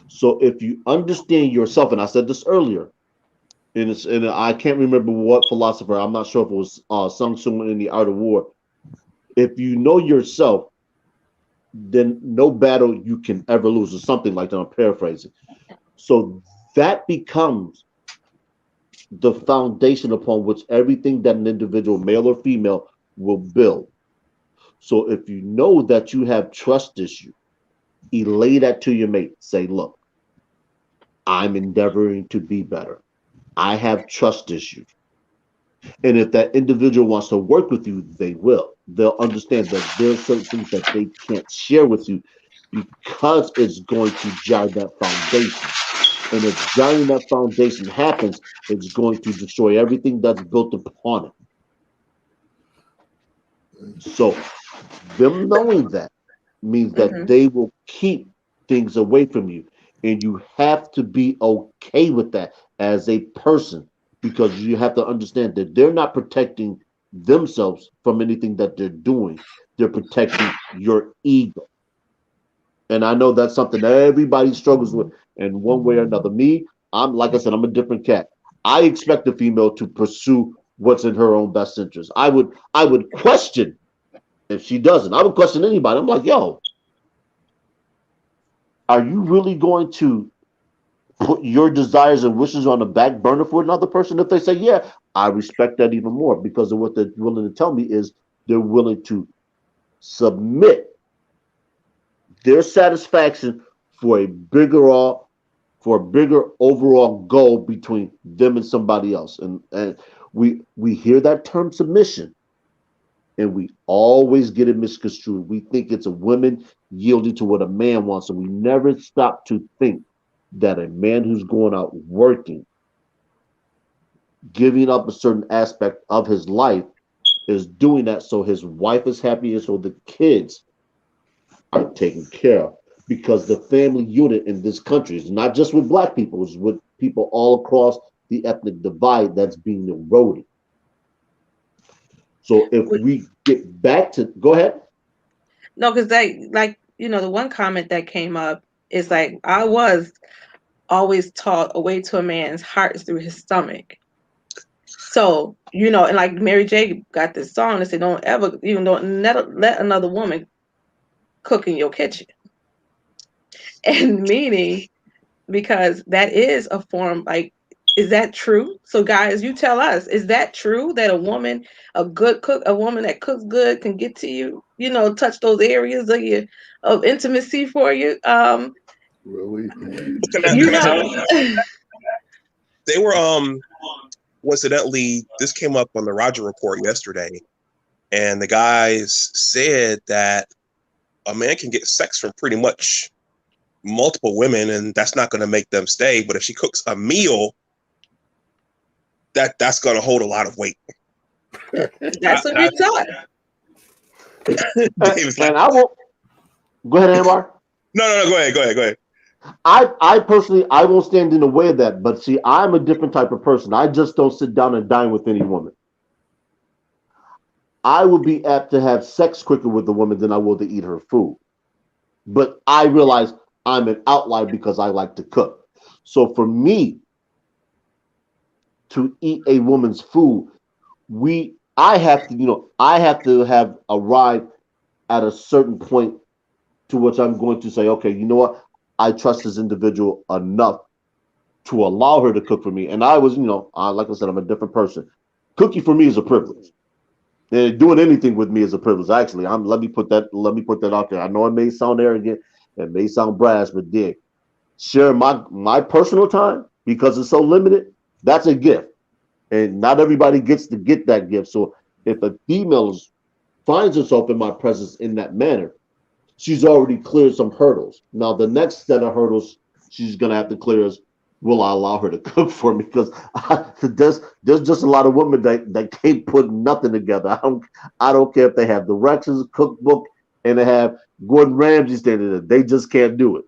So if you understand yourself, and I said this earlier, and I can't remember what philosopher, I'm not sure if it was Sun Tzu in The Art of War. If you know yourself, then no battle you can ever lose, or something like that. I'm paraphrasing. So that becomes the foundation upon which everything that an individual, male or female, will build. So if you know that you have trust issue, relay that to your mate. Say, look, I'm endeavoring to be better. I have trust issues. And if that individual wants to work with you, they will. They'll understand that there are certain things that they can't share with you because it's going to jar that foundation. And if jarring that foundation happens, it's going to destroy everything that's built upon it. So, them knowing that means that Hmm. they will keep things away from you. And you have to be okay with that as a person because you have to understand that they're not protecting themselves from anything that they're doing, they're protecting your ego. And I know that's something that everybody struggles with in one way or another. Me, I'm like I said, I'm a different cat. I expect a female to pursue what's in her own best interest. I would question if she doesn't. I would question anybody. I'm like, yo, are you really going to put your desires and wishes on the back burner for another person? If they say, yeah, I respect that even more because of what they're willing to tell me is they're willing to submit their satisfaction for a bigger overall goal between them and somebody else. And we hear that term submission and we always get it misconstrued. We think it's a woman yielding to what a man wants, and we never stop to think that a man who's going out working, giving up a certain aspect of his life, is doing that so his wife is happy and so the kids are taken care of. Because the family unit in this country is not just with black people, it's with people all across the ethnic divide that's being eroded. So if we get back to go ahead. No, because like the one comment that came up is like I was always taught a way to a man's heart is through his stomach. So and like Mary J got this song that said, "Don't ever, don't let another woman cook in your kitchen," and meaning because that is a form like. Is that true? So guys, you tell us, is that true that a good cook, a woman that cooks good can get to you, touch those areas of intimacy for you? Really? You Can I tell know. you, they were coincidentally, this came up on the Roger Report yesterday, and the guys said that a man can get sex from pretty much multiple women, and that's not going to make them stay. But if she cooks a meal, that's going to hold a lot of weight. That's what we taught. Dave's like, And I won't go ahead, Amar. no, go ahead. I personally I won't stand in the way of that, but see, I'm a different type of person. I just don't sit down and dine with any woman. I would be apt to have sex quicker with the woman than I will to eat her food. But I realize I'm an outlier because I like to cook. So for me to eat a woman's food, I have to have arrived at a certain point to which I'm going to say, okay, you know what? I trust this individual enough to allow her to cook for me. And I was, like I said, I'm a different person. Cooking for me is a privilege. And doing anything with me is a privilege. Actually, let me put that out there. I know it may sound arrogant, it may sound brash, but share my personal time because it's so limited. That's a gift, and not everybody gets to get that gift. So if a female finds herself in my presence in that manner, she's already cleared some hurdles. Now the next set of hurdles she's gonna have to clear is, will I allow her to cook for me? Because there's just a lot of women that can't put nothing together. I don't care if they have directions, cookbook, and they have Gordon Ramsay standing there. They just can't do it.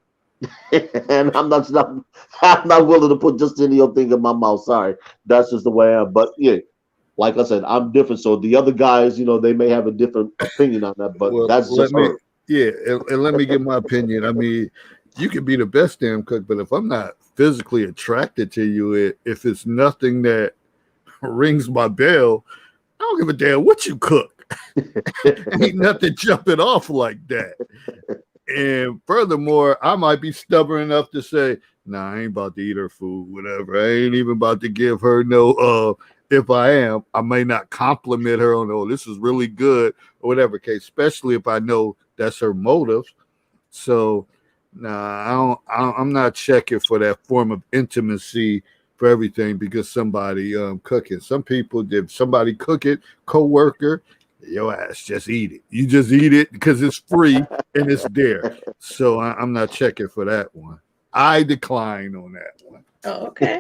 And I'm not willing to put just any old thing in my mouth. Sorry, that's just the way I am. But yeah, like I said, I'm different. So the other guys, they may have a different opinion on that, but Well, that's let just me, her. yeah, and let me give my opinion. I mean, you can be the best damn cook, but if I'm not physically attracted to you, if it's nothing that rings my bell, I don't give a damn what you cook. Ain't nothing jumping off like that. And furthermore, I might be stubborn enough to say, nah, I ain't about to eat her food, whatever. I ain't even about to give her no if I am, I may not compliment her on, oh, this is really good or whatever case, especially if I know that's her motive. So Nah, I'm not checking for that form of intimacy for everything because somebody cooking. Some people, if somebody cook it, coworker, your ass just eat it. You just eat it because it's free and it's there. So I'm not checking for that one. I decline on that one. Oh, okay.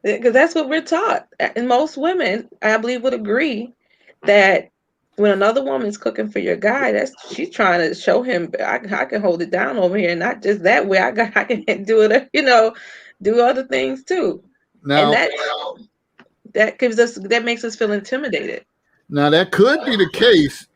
Because that's what we're taught. And most women, I believe, would agree that when another woman's cooking for your guy, that's she's trying to show him I can hold it down over here, not just that way. I can do it, do other things too, and Now, that makes us feel intimidated. now that could be the case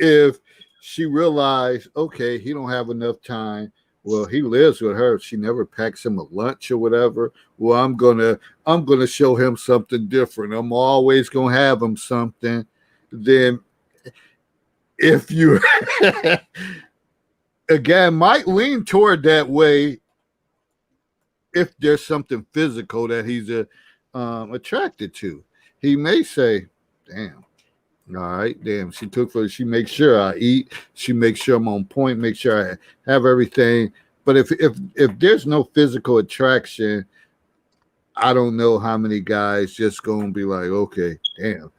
if she realized, okay, he don't have enough time. Well, he lives with her. She never packs him a lunch or whatever. Well, I'm gonna show him something different. I'm always gonna have him something. Then if you again might lean toward that way if there's something physical that he's attracted to. He may say, damn. All right, damn. She makes sure I eat. She makes sure I'm on point. Make sure I have everything. But if there's no physical attraction, I don't know how many guys just gonna be like, okay, damn.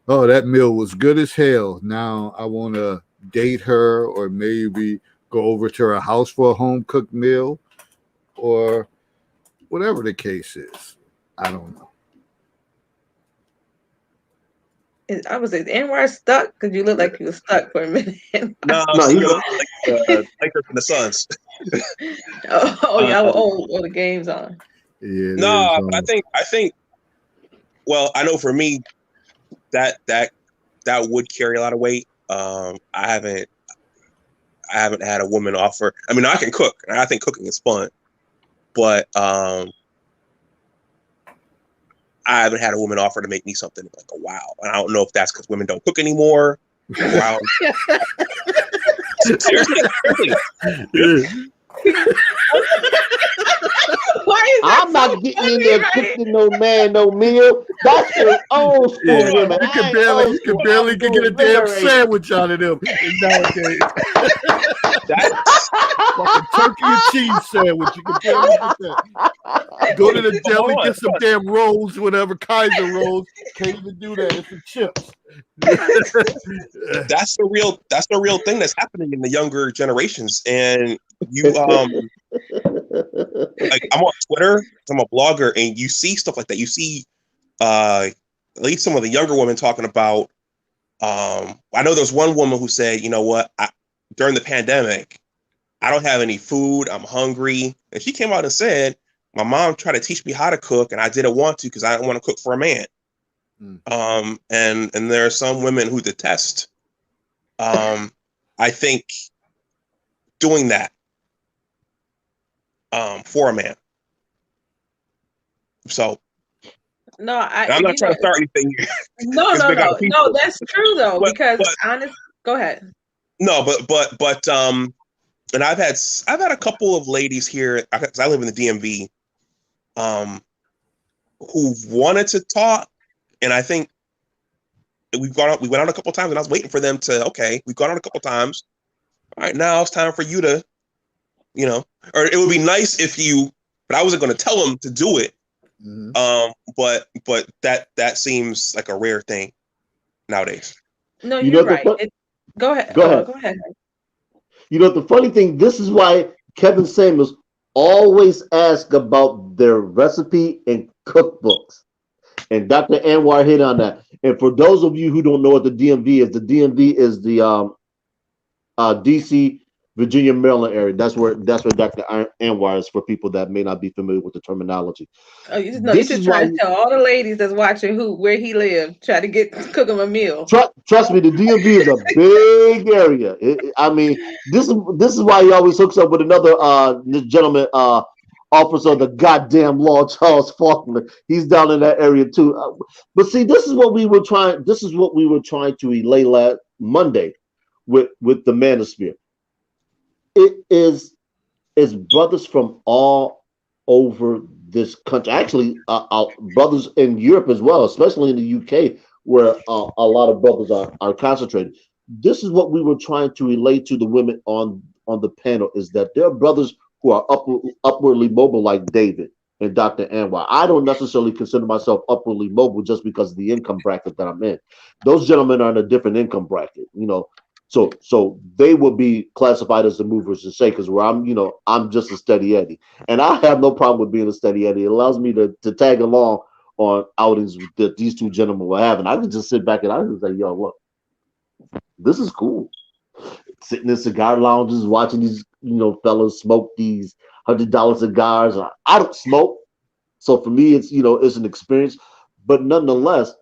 Oh, that meal was good as hell. Now I want to date her, or maybe go over to her house for a home cooked meal, or whatever the case is. I don't know. I was like, Anwar stuck because you look like you were stuck for a minute. No, No, see, he- like Lakers and the Suns. Yeah, the game's on. Yeah, No, but I think. Well, I know for me that would carry a lot of weight. I haven't had a woman offer. I mean, I can cook, and I think cooking is fun, but I haven't had a woman offer to make me something like a wow. And I don't know if that's because women don't cook anymore. Wow. Seriously. Why is that I'm not so getting funny, in there right? cooking no man no meal. That's for old school Yeah, women. you I can ain't barely, old you can school. barely I'm get a doing damn literary. sandwich out of them nowadays. That's Fucking turkey and cheese sandwich. You can barely get that. Go to the deli, Hold on. get some damn rolls, whatever Kaiser rolls. Can't even do that. It's some chips. that's the real thing that's happening in the younger generations. And you like I'm on Twitter, I'm a blogger, and you see stuff like that. You see at least some of the younger women talking about I know there's one woman who said, you know what, during the pandemic, I don't have any food, I'm hungry. And she came out and said, my mom tried to teach me how to cook and I didn't want to because I didn't want to cook for a man. And there are some women who detest I think doing that for a man. So No, I'm not trying to start anything here. No, that's true though, because go ahead. No, but and I've had a couple of ladies here because I live in the DMV who've wanted to talk, and I think we went out a couple times, and I was waiting for them to, okay, we've gone out a couple times. All right, now it's time for you to, or it would be nice if you, but I wasn't going to tell them to do it. Mm-hmm. But that seems like a rare thing nowadays. No, you're right. Go ahead. Go ahead. You know, the funny thing, this is why Kevin Samuels always asks about their recipe and cookbooks. And Dr. Anwar hit on that. And for those of you who don't know what the DMV is the DC, Virginia, Maryland area. That's where Dr. Anwar is, for people that may not be familiar with the terminology. Oh, you just trying to tell all the ladies that's watching where he lived, try to cook him a meal. Trust me, the DMV is a big area. I mean, this is why he always hooks up with another gentleman, officer of the goddamn law, Charles Faulkner. He's down in that area too. But see, this is what we were trying to relay last Monday with the manosphere. It is brothers from all over this country. Actually, brothers in Europe as well, especially in the UK, where a lot of brothers are concentrated. This is what we were trying to relate to the women on on the panel is that there are brothers who are upwardly mobile like David and Dr. Anwar. I don't necessarily consider myself upwardly mobile just because of the income bracket that I'm in. Those gentlemen are in a different income bracket, you know. So they will be classified as the movers and shakers, where I'm, you know, I'm just a steady Eddie. And I have no problem with being a steady Eddie. It allows me to tag along on outings that these two gentlemen were having. I can just sit back and I can say, yo, look, this is cool. Sitting in cigar lounges, watching these, you know, fellas smoke these $100 cigars. I don't smoke. So for me, it's, you know, it's an experience. But nonetheless,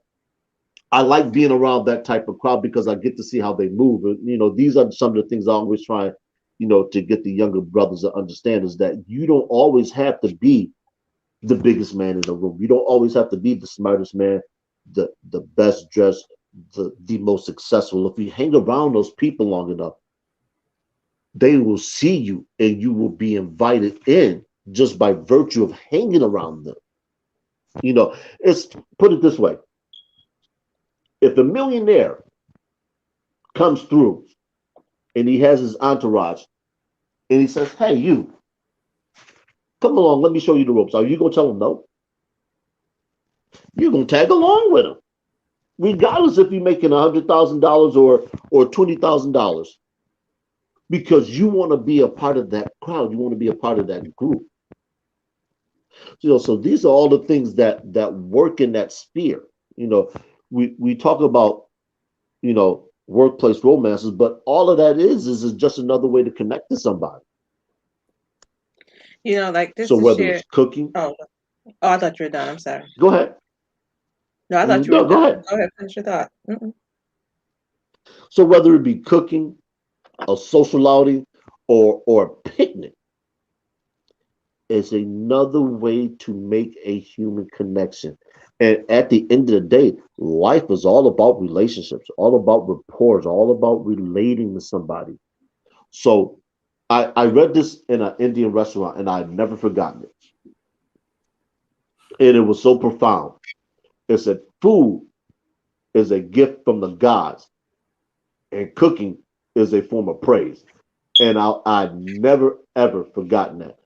I like being around that type of crowd because I get to see how they move. And, you know, these are some of the things I always try, you know, to get the younger brothers to understand is that you don't always have to be the biggest man in the room. You don't always have to be the smartest man, the best dressed, the most successful. If you hang around those people long enough, they will see you and you will be invited in just by virtue of hanging around them. You know, it's put it this way. If a millionaire comes through and he has his entourage and he says, hey, you, come along, let me show you the ropes. Are you going to tell him no? You're going to tag along with him, regardless if you're making $100,000 or $20,000, because you want to be a part of that crowd. You want to be a part of that group. You know, so these are all the things that work in that sphere. You know, we talk about, you know, workplace romances, but all of that is just another way to connect to somebody. You know, like this So to whether share. it's cooking, Oh, oh, I thought you were done. I'm sorry. go ahead. No, I thought you were No, go done. ahead. Go ahead, finish your thought. Mm-mm. So whether it be cooking, a social outing, or a picnic, is another way to make a human connection. And at the end of the day, life is all about relationships, all about rapport, all about relating to somebody. So I read this in an Indian restaurant and I've never forgotten it. And it was so profound. It said, food is a gift from the gods, and cooking is a form of praise. And I've never, ever forgotten that.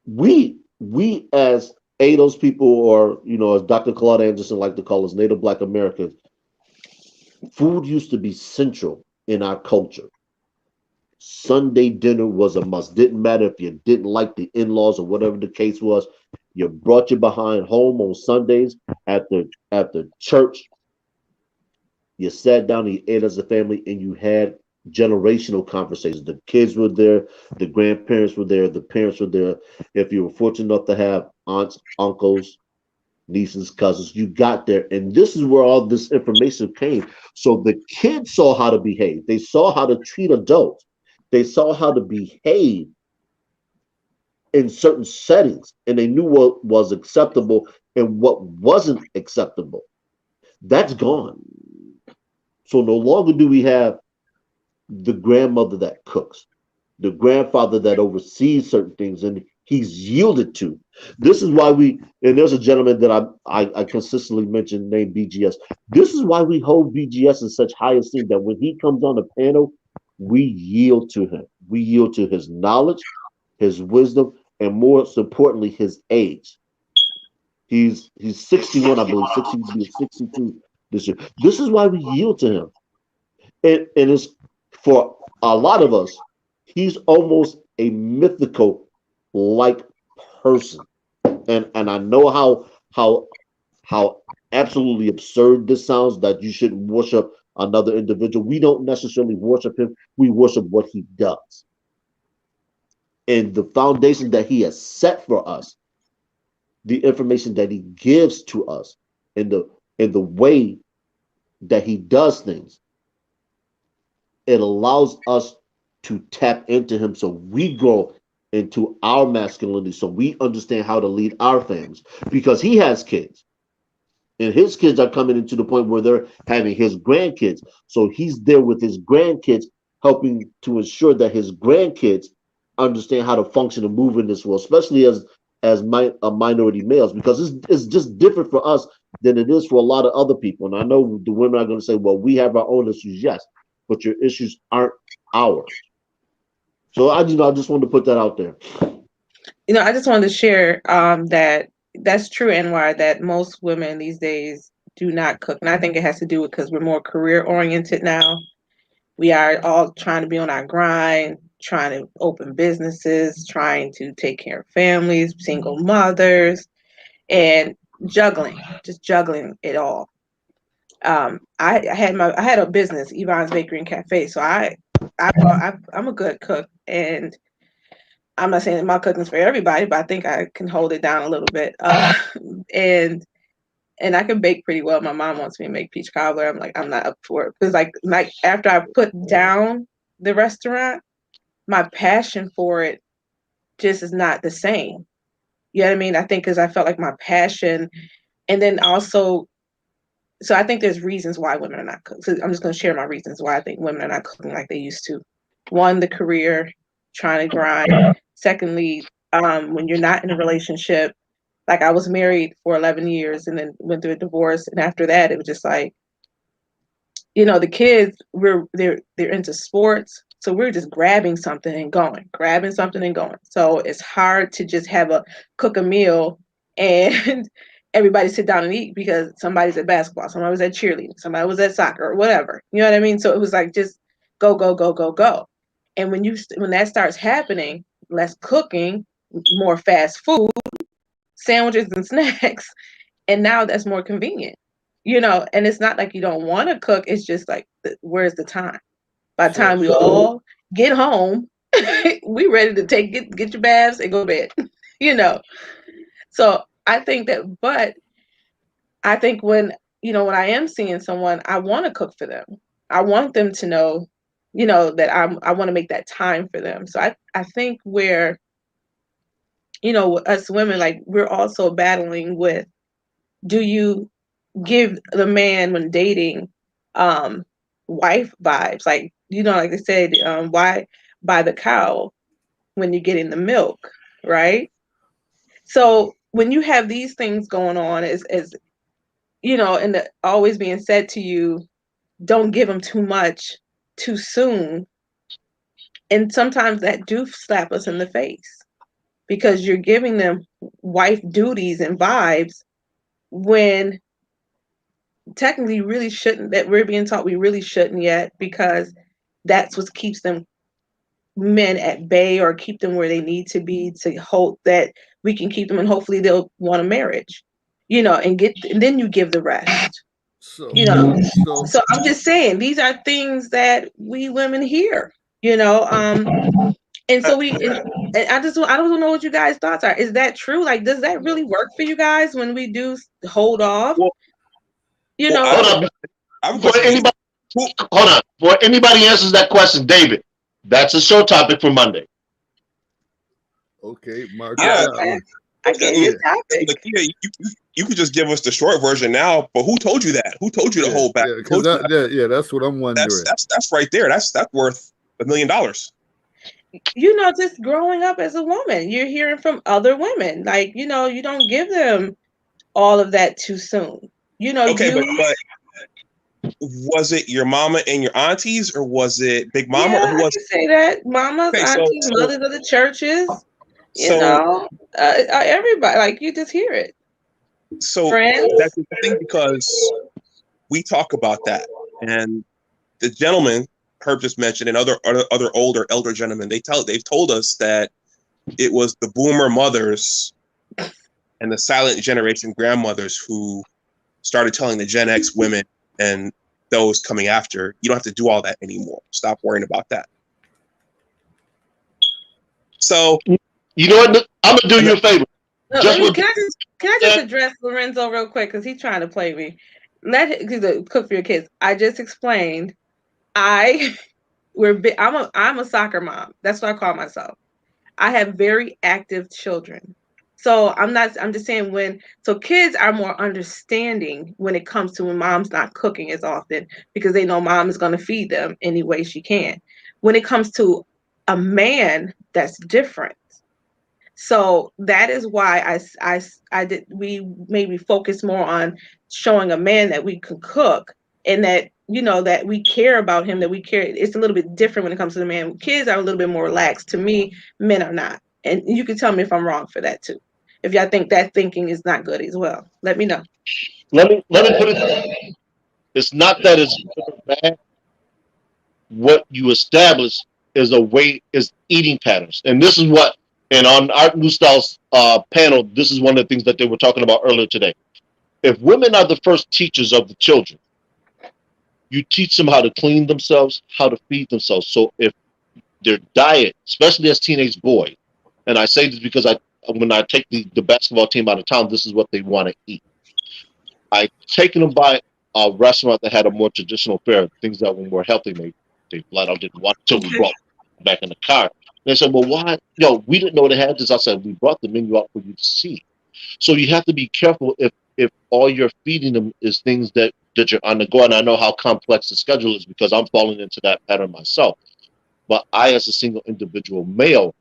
We as ADOS people, or, you know, as Dr. Claude Anderson like to call us, Native Black Americans, food used to be central in our culture. Sunday dinner was a must. Didn't matter if you didn't like the in-laws or whatever the case was. You brought your behind home on Sundays after church. You sat down and you ate as a family and you had generational conversations. The kids were there, the grandparents were there, the parents were there. If you were fortunate enough to have aunts, uncles, nieces, cousins, you got there. And this is where all this information came. So the kids saw how to behave, they saw how to treat adults, they saw how to behave in certain settings, and they knew what was acceptable and what wasn't acceptable. That's gone. So no longer do we have the grandmother that cooks, the grandfather that oversees certain things, and he's yielded to. This is why and there's a gentleman that I consistently mention named BGS. This is why we hold BGS in such high esteem, that when he comes on the panel, we yield to him. We yield to his knowledge, his wisdom, and most importantly, his age. He's 61, I believe, 62 this year. This is why we yield to him. And it's for a lot of us, he's almost a mythical like person. And I know how absolutely absurd this sounds, that you shouldn't worship another individual. We don't necessarily worship him, we worship what he does. And the foundation that he has set for us, the information that he gives to us, in the way that he does things, it allows us to tap into him, so we grow into our masculinity, so we understand how to lead our families, because he has kids and his kids are coming into the point where they're having his grandkids. So he's there with his grandkids, helping to ensure that his grandkids understand how to function and move in this world, especially as minority males, because it's just different for us than it is for a lot of other people. And I know the women are going to say, well, we have our own issues. Yes, but your issues aren't ours. So I just wanted to put that out there. I just wanted to share that that's true, NY, that most women these days do not cook. And I think it has to do with because we're more career oriented now. We are all trying to be on our grind, trying to open businesses, trying to take care of families, single mothers, and just juggling it all. I had a business, Yvonne's Bakery and Cafe, so I'm a good cook, and I'm not saying that my cooking's for everybody, but I think I can hold it down a little bit. And and I can bake pretty well. My mom wants me to make peach cobbler. I'm like, I'm not up for it because like after I put down the restaurant, my passion for it just is not the same. You know what I mean? I think because I felt like my passion, and then also, so I think there's reasons why women are not cooking. So I'm just going to share my reasons why I think women are not cooking like they used to. One, the career, trying to grind. Secondly, when you're not in a relationship, like I was married for 11 years and then went through a divorce, and after that, it was just like, the kids they're into sports, so we're just grabbing something and going. So it's hard to just have a cook a meal and everybody sit down and eat because somebody's at basketball, somebody was at cheerleading, somebody was at soccer or whatever. You know what I mean? So it was like just go go go go go. And when that starts happening, less cooking, more fast food, sandwiches and snacks, and now that's more convenient. And it's not like you don't want to cook, it's just like where's the time? By the time we all get home, we ready to get your baths and go to bed. you know so I think that, but I think when I am seeing someone, I want to cook for them. I want them to know, that I want to make that time for them. So I think where, us women, like, we're also battling with, do you give the man when dating wife vibes, like, like they said, why buy the cow when you're getting the milk, right? So when you have these things going on, as and always being said to you, don't give them too much too soon, and sometimes that do slap us in the face because you're giving them wife duties and vibes when technically really shouldn't, that we're being taught we really shouldn't yet, because that's what keeps them men at bay, or keep them where they need to be, to hope that we can keep them, and hopefully they'll want a marriage, and then you give the rest. So, So I'm just saying, these are things that we women hear, and so and I don't know what you guys' thoughts are. Is that true? Like, does that really work for you guys when we do hold off? Well, Hold on. I would For anybody, hold on. Before anybody answers that question, David, that's a show topic for Monday. okay, Mark. Yeah. I gave you a topic. You could just give us the short version now, but who told you that? Who told you to hold back? Yeah, that's what I'm wondering. That's right there. That's worth $1 million. Just growing up as a woman, you're hearing from other women, like, you don't give them all of that too soon. Okay, but was it your mama and your aunties, or was it Big Mama? Yeah, or who was I can say that. Mamas, aunties, mothers of the churches, everybody, like, you just hear it. So Friends. that's the thing, because we talk about that, and the gentleman Herb just mentioned, and other older elder gentlemen, they've told us that it was the boomer mothers and the silent generation grandmothers who started telling the Gen X women and those coming after, you don't have to do all that anymore. Stop worrying about that. So, you know what? I'm gonna do you a favor. No, can I just address Lorenzo real quick, because he's trying to play me. Cook for your kids. I just explained. I'm a soccer mom. That's what I call myself. I have very active children. So I'm just saying, kids are more understanding when it comes to when mom's not cooking as often, because they know mom is going to feed them any way she can. When it comes to a man, that's different. So that is why we maybe focus more on showing a man that we can cook, and that you know, that we care about him, that we care. It's a little bit different when it comes to the man. Kids are a little bit more relaxed. To me, men are not. And you can tell me if I'm wrong for that too. If y'all think that thinking is not good as well, let me know. Let me put it. It's not that it's good or bad. What you establish is a way is eating patterns, and this is what. And on Art New Styles panel, this is one of the things that they were talking about earlier today. If women are the first teachers of the children, you teach them how to clean themselves, how to feed themselves. So if their diet, especially as teenage boys, and I say this because when I take the basketball team out of town, this is what they want to eat. I taken them by a restaurant that had a more traditional fare, things that were more healthy. They flat out didn't want until we brought them back in the car. And they said, "Well, why? We didn't know they had this." I said, "We brought the menu out for you to see." So you have to be careful if all you're feeding them is things that you're on the go. And I know how complex the schedule is because I'm falling into that pattern myself. But I, as a single individual male,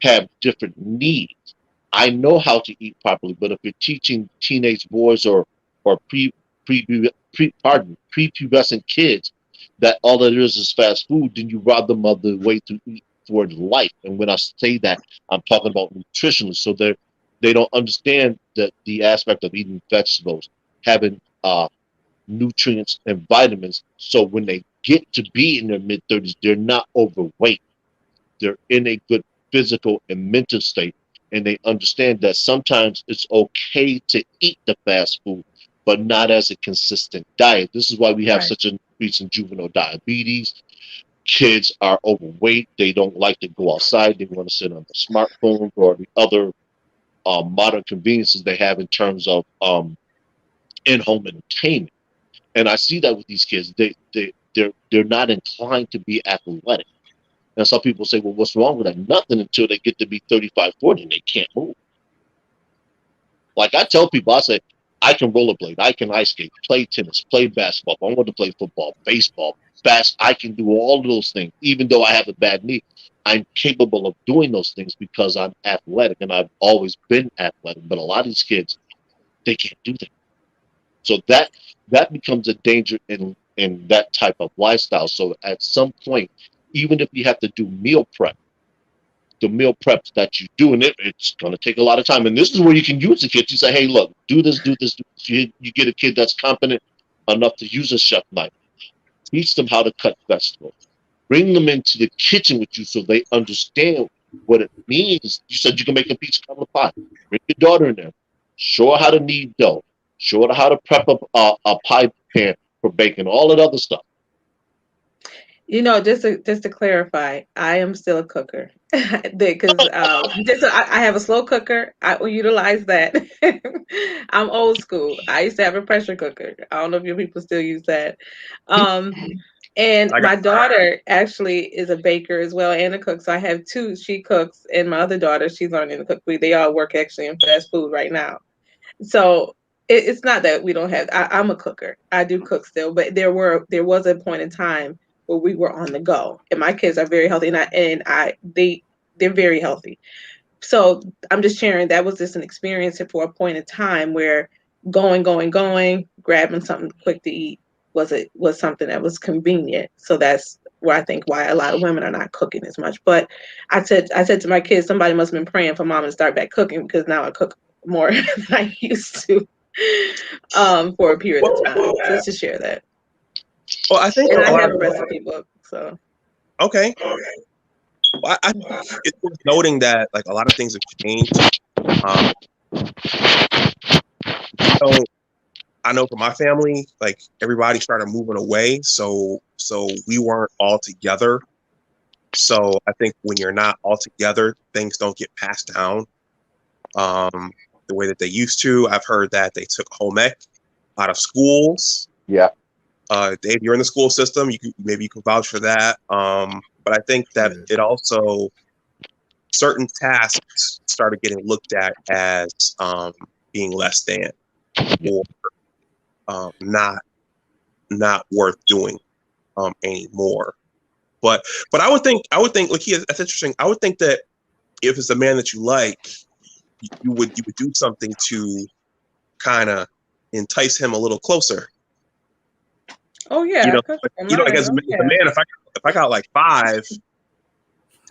have different needs. I know how to eat properly, but if you're teaching teenage boys or prepubescent kids that all it is fast food, then you rob them of the way to eat for life. And when I say that, I'm talking about nutritionally. So they don't understand the aspect of eating vegetables, having nutrients and vitamins. So when they get to be in their mid-30s, they're not overweight. They're in a good physical and mental state, and they understand that sometimes it's okay to eat the fast food, but not as a consistent diet. This is why we have such an increase in juvenile diabetes. Kids are overweight. They don't like to go outside. They want to sit on the smartphone or the other modern conveniences they have in terms of in-home entertainment. And I see that with these kids. They're not inclined to be athletic. And some people say, well, what's wrong with that? Nothing until they get to be 35, 40 and they can't move. Like I tell people, I say, I can rollerblade, I can ice skate, play tennis, play basketball. If I want to play football, baseball, I can do all of those things. Even though I have a bad knee, I'm capable of doing those things because I'm athletic and I've always been athletic. But a lot of these kids, they can't do that. So that becomes a danger in that type of lifestyle. So at some point, even if you have to do meal prep, the meal preps that you do, and it's going to take a lot of time. And this is where you can use the kids. You say, hey, look, do this, do this, do this. You get a kid that's competent enough to use a chef knife. Teach them how to cut vegetables. Bring them into the kitchen with you so they understand what it means. You said you can make a peach cobbler pie. Bring your daughter in there. Show her how to knead dough. Show her how to prep a pie pan for baking, all that other stuff. You know, just to clarify, I am still a cooker because I have a slow cooker. I will utilize that. I'm old school. I used to have a pressure cooker. I don't know if your people still use that. And my daughter actually is a baker as well and a cook. So I have two. She cooks, and my other daughter, she's learning to cook. They all work actually in fast food right now. So it's not that we don't have. I'm a cooker. I do cook still, but there was a point in time where we were on the go, and my kids are very healthy, they're very healthy. So I'm just sharing that was just an experience for a point in time where going, grabbing something quick to eat was something that was convenient. So that's where I think why a lot of women are not cooking as much. But I said to my kids, somebody must have been praying for mom to start back cooking because now I cook more than I used to for a period of time. Just to share that. Well, I think and I have a recipe book. So okay. Well, I it's worth noting that like a lot of things have changed. So I know for my family, like everybody started moving away, so we weren't all together. So I think when you're not all together, things don't get passed down the way that they used to. I've heard that they took home ec out of schools. Yeah. Dave, you're in the school system. Maybe you can vouch for that. But I think that it also certain tasks started getting looked at as being less than or not worth doing anymore. But I would think like that's interesting. I would think that if it's a man that you like, you would do something to kind of entice him a little closer. Oh yeah, You I know, cook for you know, like mine. as a Oh, as a man, if I got like five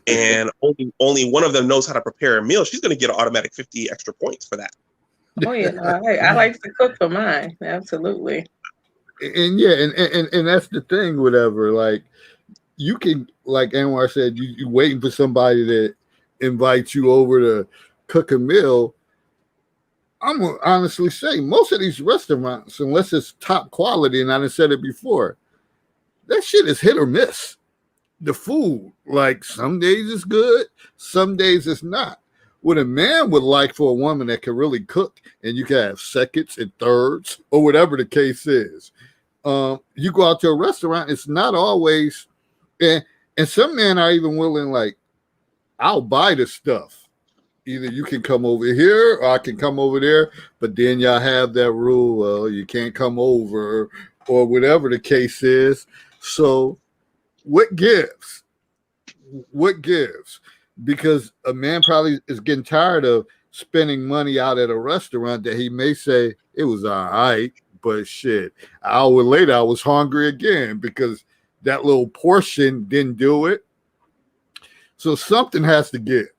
and only one of them knows how to prepare a meal, she's gonna get an automatic 50 extra points for that. Oh yeah, no, I like to cook for mine. Absolutely. And yeah, and that's the thing, whatever. Like you can, like Anwar said, you waiting for somebody to invite you over to cook a meal. I'm gonna honestly say most of these restaurants, unless it's top quality, and I done said it before, that shit is hit or miss. The food, like some days it's good, some days it's not. What a man would like for a woman that can really cook, and you can have seconds and thirds or whatever the case is. You go out to a restaurant, it's not always, and some men are even willing, like, I'll buy the stuff. Either you can come over here or I can come over there, but then y'all have that rule, well, you can't come over or whatever the case is. So what gives? What gives? Because a man probably is getting tired of spending money out at a restaurant that he may say it was all right, but shit, an hour later I was hungry again because that little portion didn't do it. So something has to give.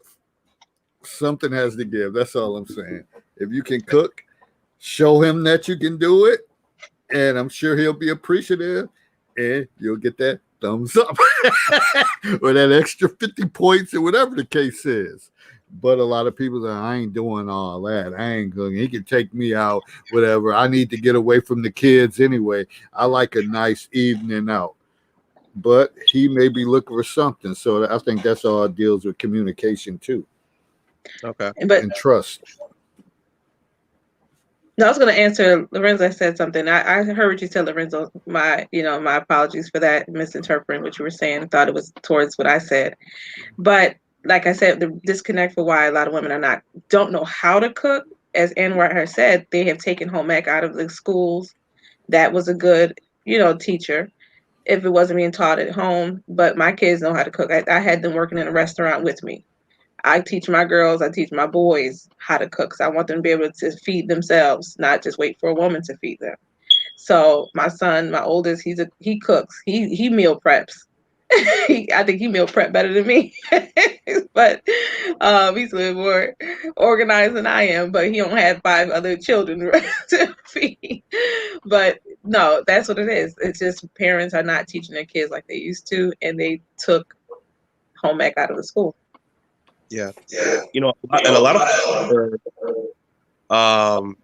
Something has to give. That's all I'm saying. If you can cook, show him that you can do it, and I'm sure he'll be appreciative, and you'll get that thumbs up or that extra 50 points or whatever the case is. But a lot of people say, I ain't doing all that. I ain't going. He can take me out, whatever. I need to get away from the kids anyway. I like a nice evening out. But he may be looking for something. So I think that's all it deals with communication too. Okay. But And trust. no, I was going to answer Lorenzo. Said something. I heard what you said, Lorenzo. My apologies for that, misinterpreting what you were saying. I thought it was towards what I said. But like I said, the disconnect for why a lot of women don't know how to cook, as Anwar has said, they have taken home ec out of the schools. That was a good, teacher if it wasn't being taught at home. But my kids know how to cook. I had them working in a restaurant with me. I teach my girls, I teach my boys how to cook. So I want them to be able to feed themselves, not just wait for a woman to feed them. So my son, my oldest, he cooks. He meal preps. I think he meal prep better than me, but he's a little more organized than I am. But he don't have 5 other children to feed. But no, that's what it is. It's just parents are not teaching their kids like they used to, and they took home ec out of the school. Yeah. And a lot of people were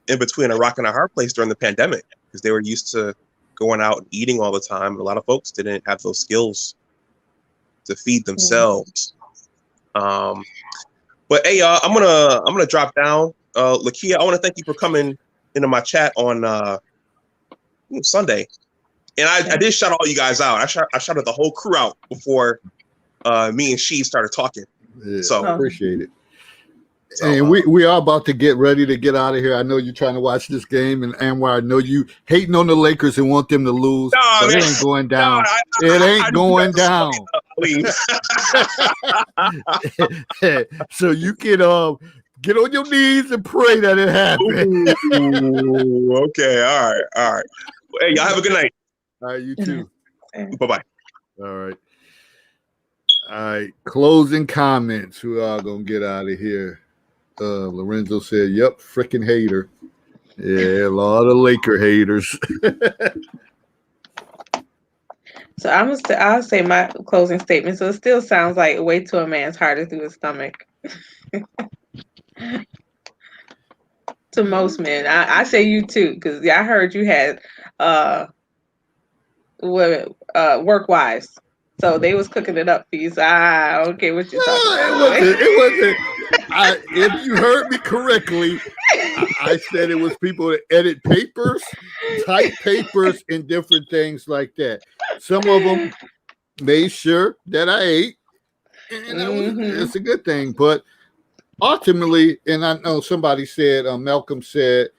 in between a rock and a hard place during the pandemic because they were used to going out and eating all the time. And a lot of folks didn't have those skills to feed themselves. But hey, I'm gonna drop down. Lakia, I want to thank you for coming into my chat on Sunday. And I did shout all you guys out. I shouted the whole crew out before me and she started talking. Yeah, So appreciate it. So, and we are about to get ready to get out of here. I know you're trying to watch this game, and Anwar, I know you hating on the Lakers and want them to lose. No, but it ain't going down. It ain't going down. So you can get on your knees and pray that it happens. Okay, all right. Hey, y'all have a good night. All right, you too. Bye-bye. All right. Closing comments. Who are gonna get out of here? Lorenzo said, "Yep, freaking hater." Yeah, a lot of Laker haters. So I'll say my closing statement. So it still sounds like a way to a man's heart is through his stomach. To most men, I say you too, because I heard you had work wives. So they was cooking it up for you. So I don't care what you're talking about. It wasn't. If you heard me correctly, I said it was people that edit papers, type papers, and different things like that. Some of them made sure that I ate, and it's a good thing. But ultimately, and I know somebody said, Malcolm said,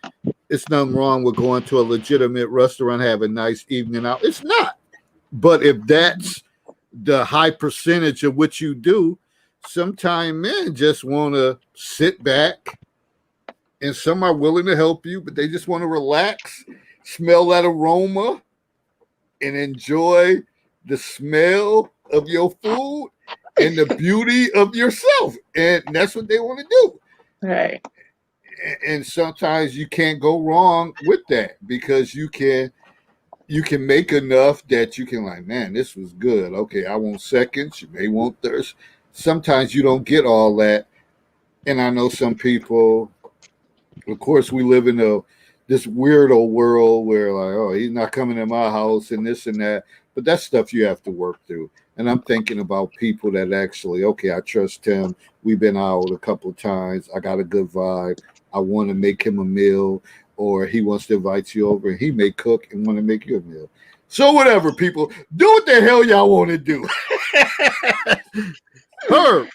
it's nothing wrong with going to a legitimate restaurant, have a nice evening out. It's not. But if that's the high percentage of what you do, sometimes men just want to sit back, and some are willing to help you, but they just want to relax, smell that aroma, and enjoy the smell of your food and the beauty of yourself. And that's what they want to do. Right. And sometimes you can't go wrong with that because you can make enough that you can like, man, this was good. Okay, I want seconds. You may want thirds. Sometimes you don't get all that. And I know some people, of course, we live in this weirdo world where like, oh, he's not coming to my house and this and that. But that's stuff you have to work through. And I'm thinking about people that actually, okay, I trust him. We've been out a couple of times. I got a good vibe. I want to make him a meal, or he wants to invite you over and he may cook and want to make you a meal. So whatever, people, do what the hell y'all want to do. Herb.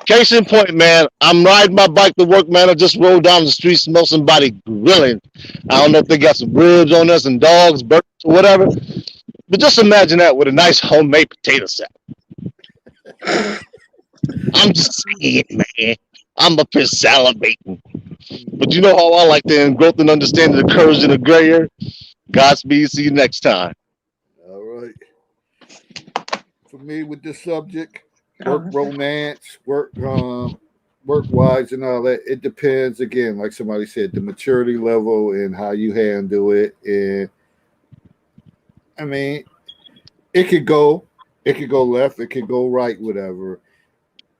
Case in point, man, I'm riding my bike to work, man. I just rode down the street, smell somebody grilling. I don't know if they got some ribs on us and dogs, birds, or whatever. But just imagine that with a nice homemade potato salad. I'm just saying, man. I'm up here salivating. But you know how I like to growth and understanding occurs in the gray area? Godspeed. See you next time. All right. For me, with this subject, work romance, work wise and all that, it depends, again, like somebody said, the maturity level and how you handle it. And I mean, it could go left, it could go right, whatever.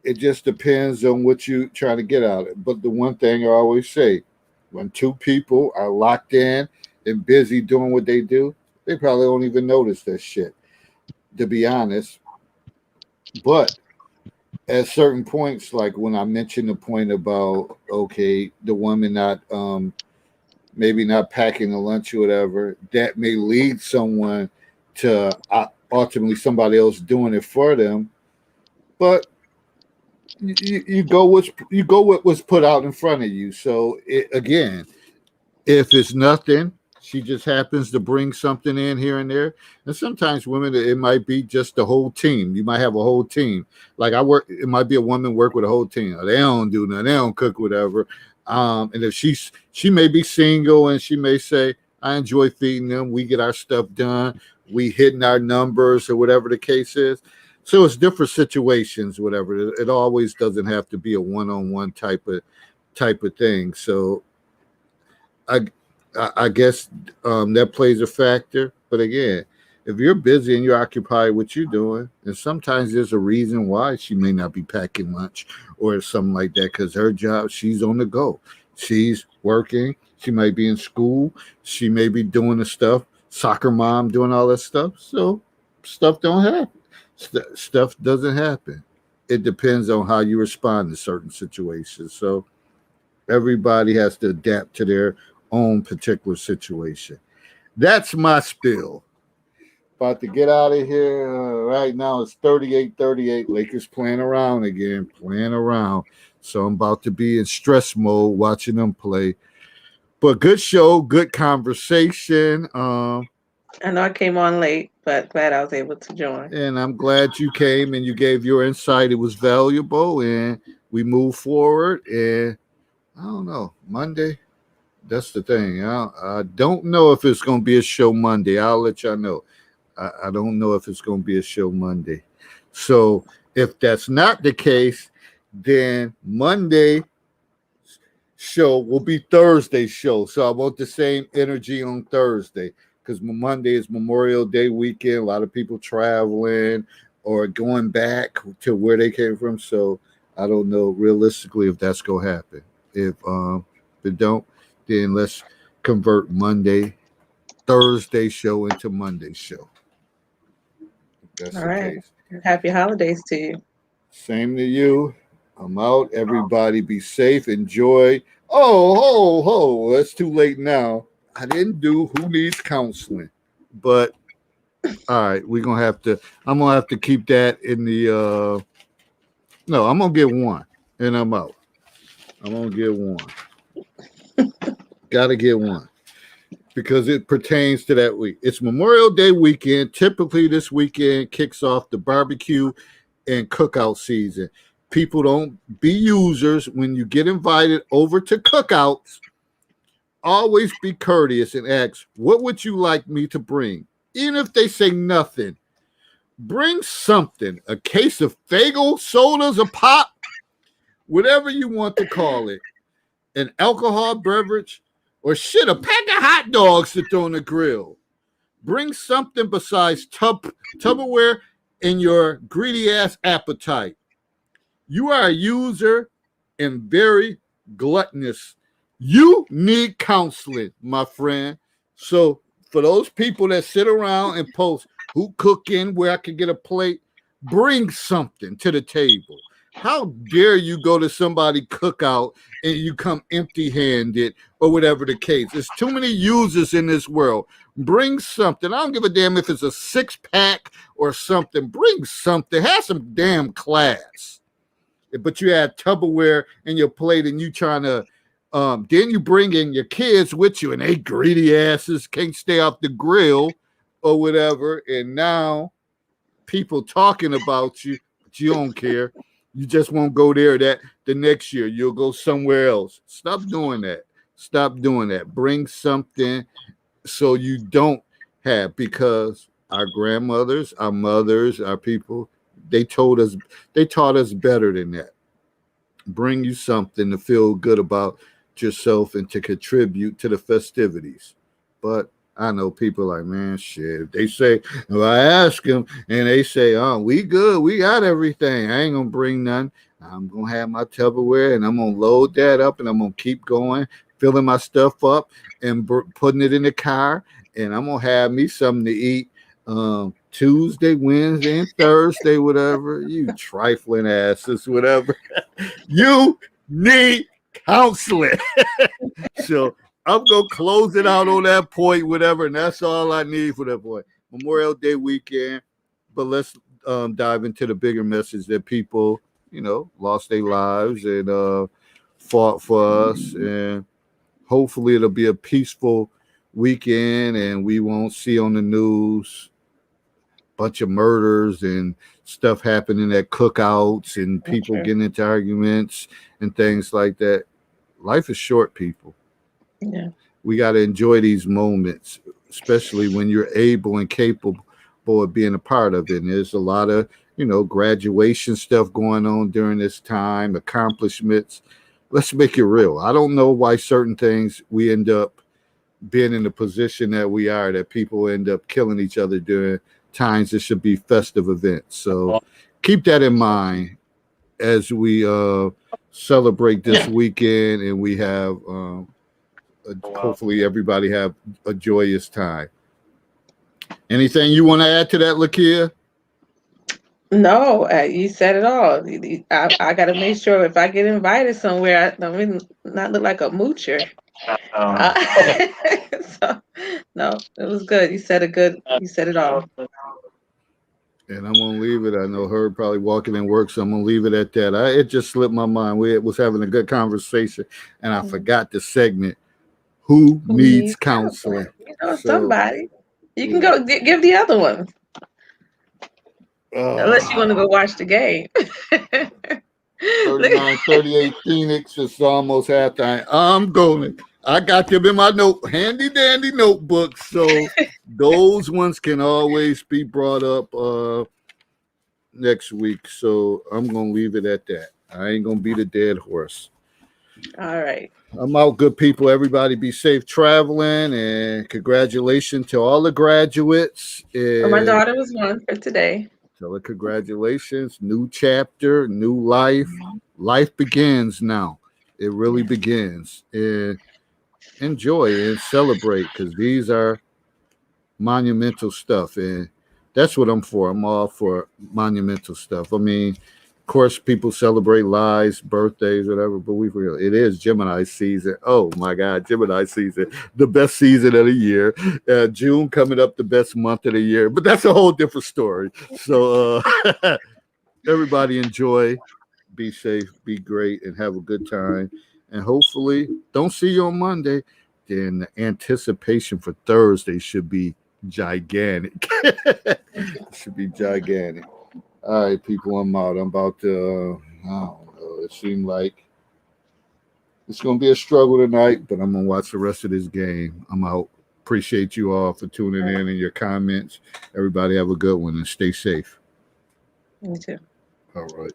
It just depends on what you trying to get out of it. But the one thing I always say, when two people are locked in and busy doing what they do, they probably don't even notice that shit, to be honest. But at certain points, like when I mentioned the point about, okay, the woman not maybe not packing the lunch or whatever, that may lead someone to ultimately somebody else doing it for them. But you go with what was put out in front of you. So again, if it's nothing, she just happens to bring something in here and there. And sometimes women, it might be just the whole team. You might have a whole team. Like it might be a woman work with a whole team. They don't do nothing. They don't cook, whatever. And if she may be single and she may say, I enjoy feeding them. We get our stuff done. We hitting our numbers or whatever the case is. So it's different situations, whatever. It always doesn't have to be a one-on-one type of thing. So I guess that plays a factor. But again, if you're busy and you're occupied with what you're doing, and sometimes there's a reason why she may not be packing lunch or something like that, because her job, she's on the go. She's working. She might be in school. She may be doing the stuff, soccer mom, doing all that stuff. So stuff don't happen. Stuff doesn't happen. It depends on how you respond to certain situations. So everybody has to adapt to their own particular situation. That's my spill. About to get out of here. Right now it's 38-38. Lakers playing around again, playing around. So I'm about to be in stress mode watching them play. But good show, good conversation. I know I came on late, but glad I was able to join. And I'm glad you came and you gave your insight. It was valuable, and we move forward. And I don't know, Monday, that's the thing. I don't know if it's going to be a show Monday. I'll let y'all know. I don't know if it's going to be a show Monday. So if that's not the case, then Monday show will be Thursday's show. So I want the same energy on Thursday, because Monday is Memorial Day weekend. A lot of people traveling or going back to where they came from. So I don't know realistically if that's going to happen. If it don't, then let's convert Thursday show into Monday show. That's All the right. case. Happy holidays to you. Same to you. I'm out. Everybody be safe. Enjoy. Oh, ho. It's too late now. I didn't do who needs counseling. But all right, I'm gonna have to keep that in the no, I'm gonna get one and I'm out. I'm gonna get one. Gotta get one. Because it pertains to that week. It's Memorial Day weekend. Typically, this weekend kicks off the barbecue and cookout season. People don't be users. When you get invited over to cookouts, always be courteous and ask, what would you like me to bring? Even if they say nothing, bring something. A case of Fagel sodas, a pop, whatever you want to call it. An alcohol beverage, or shit, a pack of hot dogs to throw on the grill. Bring something besides Tupperware and your greedy ass appetite. You are a user and very gluttonous. You need counseling, my friend. So for those people that sit around and post who cooking, where I can get a plate, bring something to the table. How dare you go to somebody cookout and you come empty-handed or whatever the case? There's too many users in this world. Bring something. I don't give a damn if it's a 6-pack or something. Bring something. Have some damn class. But you had Tupperware in your plate and you trying to then you bring in your kids with you and they greedy asses can't stay off the grill or whatever. And now people talking about you, but you don't care. You just won't go there that the next year. You'll go somewhere else. Stop doing that. Stop doing that. Bring something so you don't have, because our grandmothers, our mothers, our people, they taught us better than that. Bring you something to feel good about yourself and to contribute to the festivities. But I know people like, man, shit. They say, if I ask them and they say, oh, we good, we got everything. I ain't gonna bring none. I'm gonna have my Tupperware and I'm gonna load that up and I'm gonna keep going, filling my stuff up and putting it in the car. And I'm gonna have me something to eat Tuesday, Wednesday, and Thursday, whatever. You trifling asses, whatever. You need counseling. So I'm gonna close it out on that point, whatever, and that's all I need for that point. Memorial Day weekend, but let's dive into the bigger message that people, lost their lives and fought for us, and hopefully it'll be a peaceful weekend, and we won't see on the news bunch of murders and stuff happening at cookouts and people getting into arguments and things like that. Life is short, people. Yeah. We got to enjoy these moments, especially when you're able and capable of being a part of it. And there's a lot of, graduation stuff going on during this time, accomplishments. Let's make it real. I don't know why certain things we end up being in the position that we are, that people end up killing each other during times that should be festive events. So keep that in mind as we celebrate this weekend, and we have hopefully everybody have a joyous time. Anything you want to add to that, Lakia? No, you said it all. I got to make sure if I get invited somewhere, I don't not look like a moocher. So, no, it was good. You said it all. And I'm gonna leave it. I know Herb probably walking in work, so I'm gonna leave it at that. It just slipped my mind. We was having a good conversation, and I forgot the segment. Who needs counseling? Somebody. You can go give the other one. Unless you want to go watch the game. 39-38 Phoenix. It's almost halftime. I got them in my handy dandy notebook. So those ones can always be brought up next week. So I'm gonna leave it at that. I ain't gonna beat a dead horse. All right. I'm out, good people. Everybody be safe traveling, and congratulations to all the graduates. And my daughter was one for today. Tell her congratulations. New chapter, new life. Life begins now. It really begins. And enjoy and celebrate, because these are monumental stuff. And that's what I'm for. I'm all for monumental stuff. I mean, of course, people celebrate lives, birthdays, whatever, but it is Gemini season. Oh my God, Gemini season, the best season of the year. June coming up, the best month of the year, but that's a whole different story. So everybody enjoy, be safe, be great, and have a good time. And hopefully, don't see you on Monday. Then the anticipation for Thursday should be gigantic. Should be gigantic. All right, people, I'm out. I'm about to, I don't know. It seemed like it's going to be a struggle tonight, but I'm going to watch the rest of this game. I'm out. appreciate you all for tuning in and your comments. Everybody have a good one and stay safe. Me too. All right.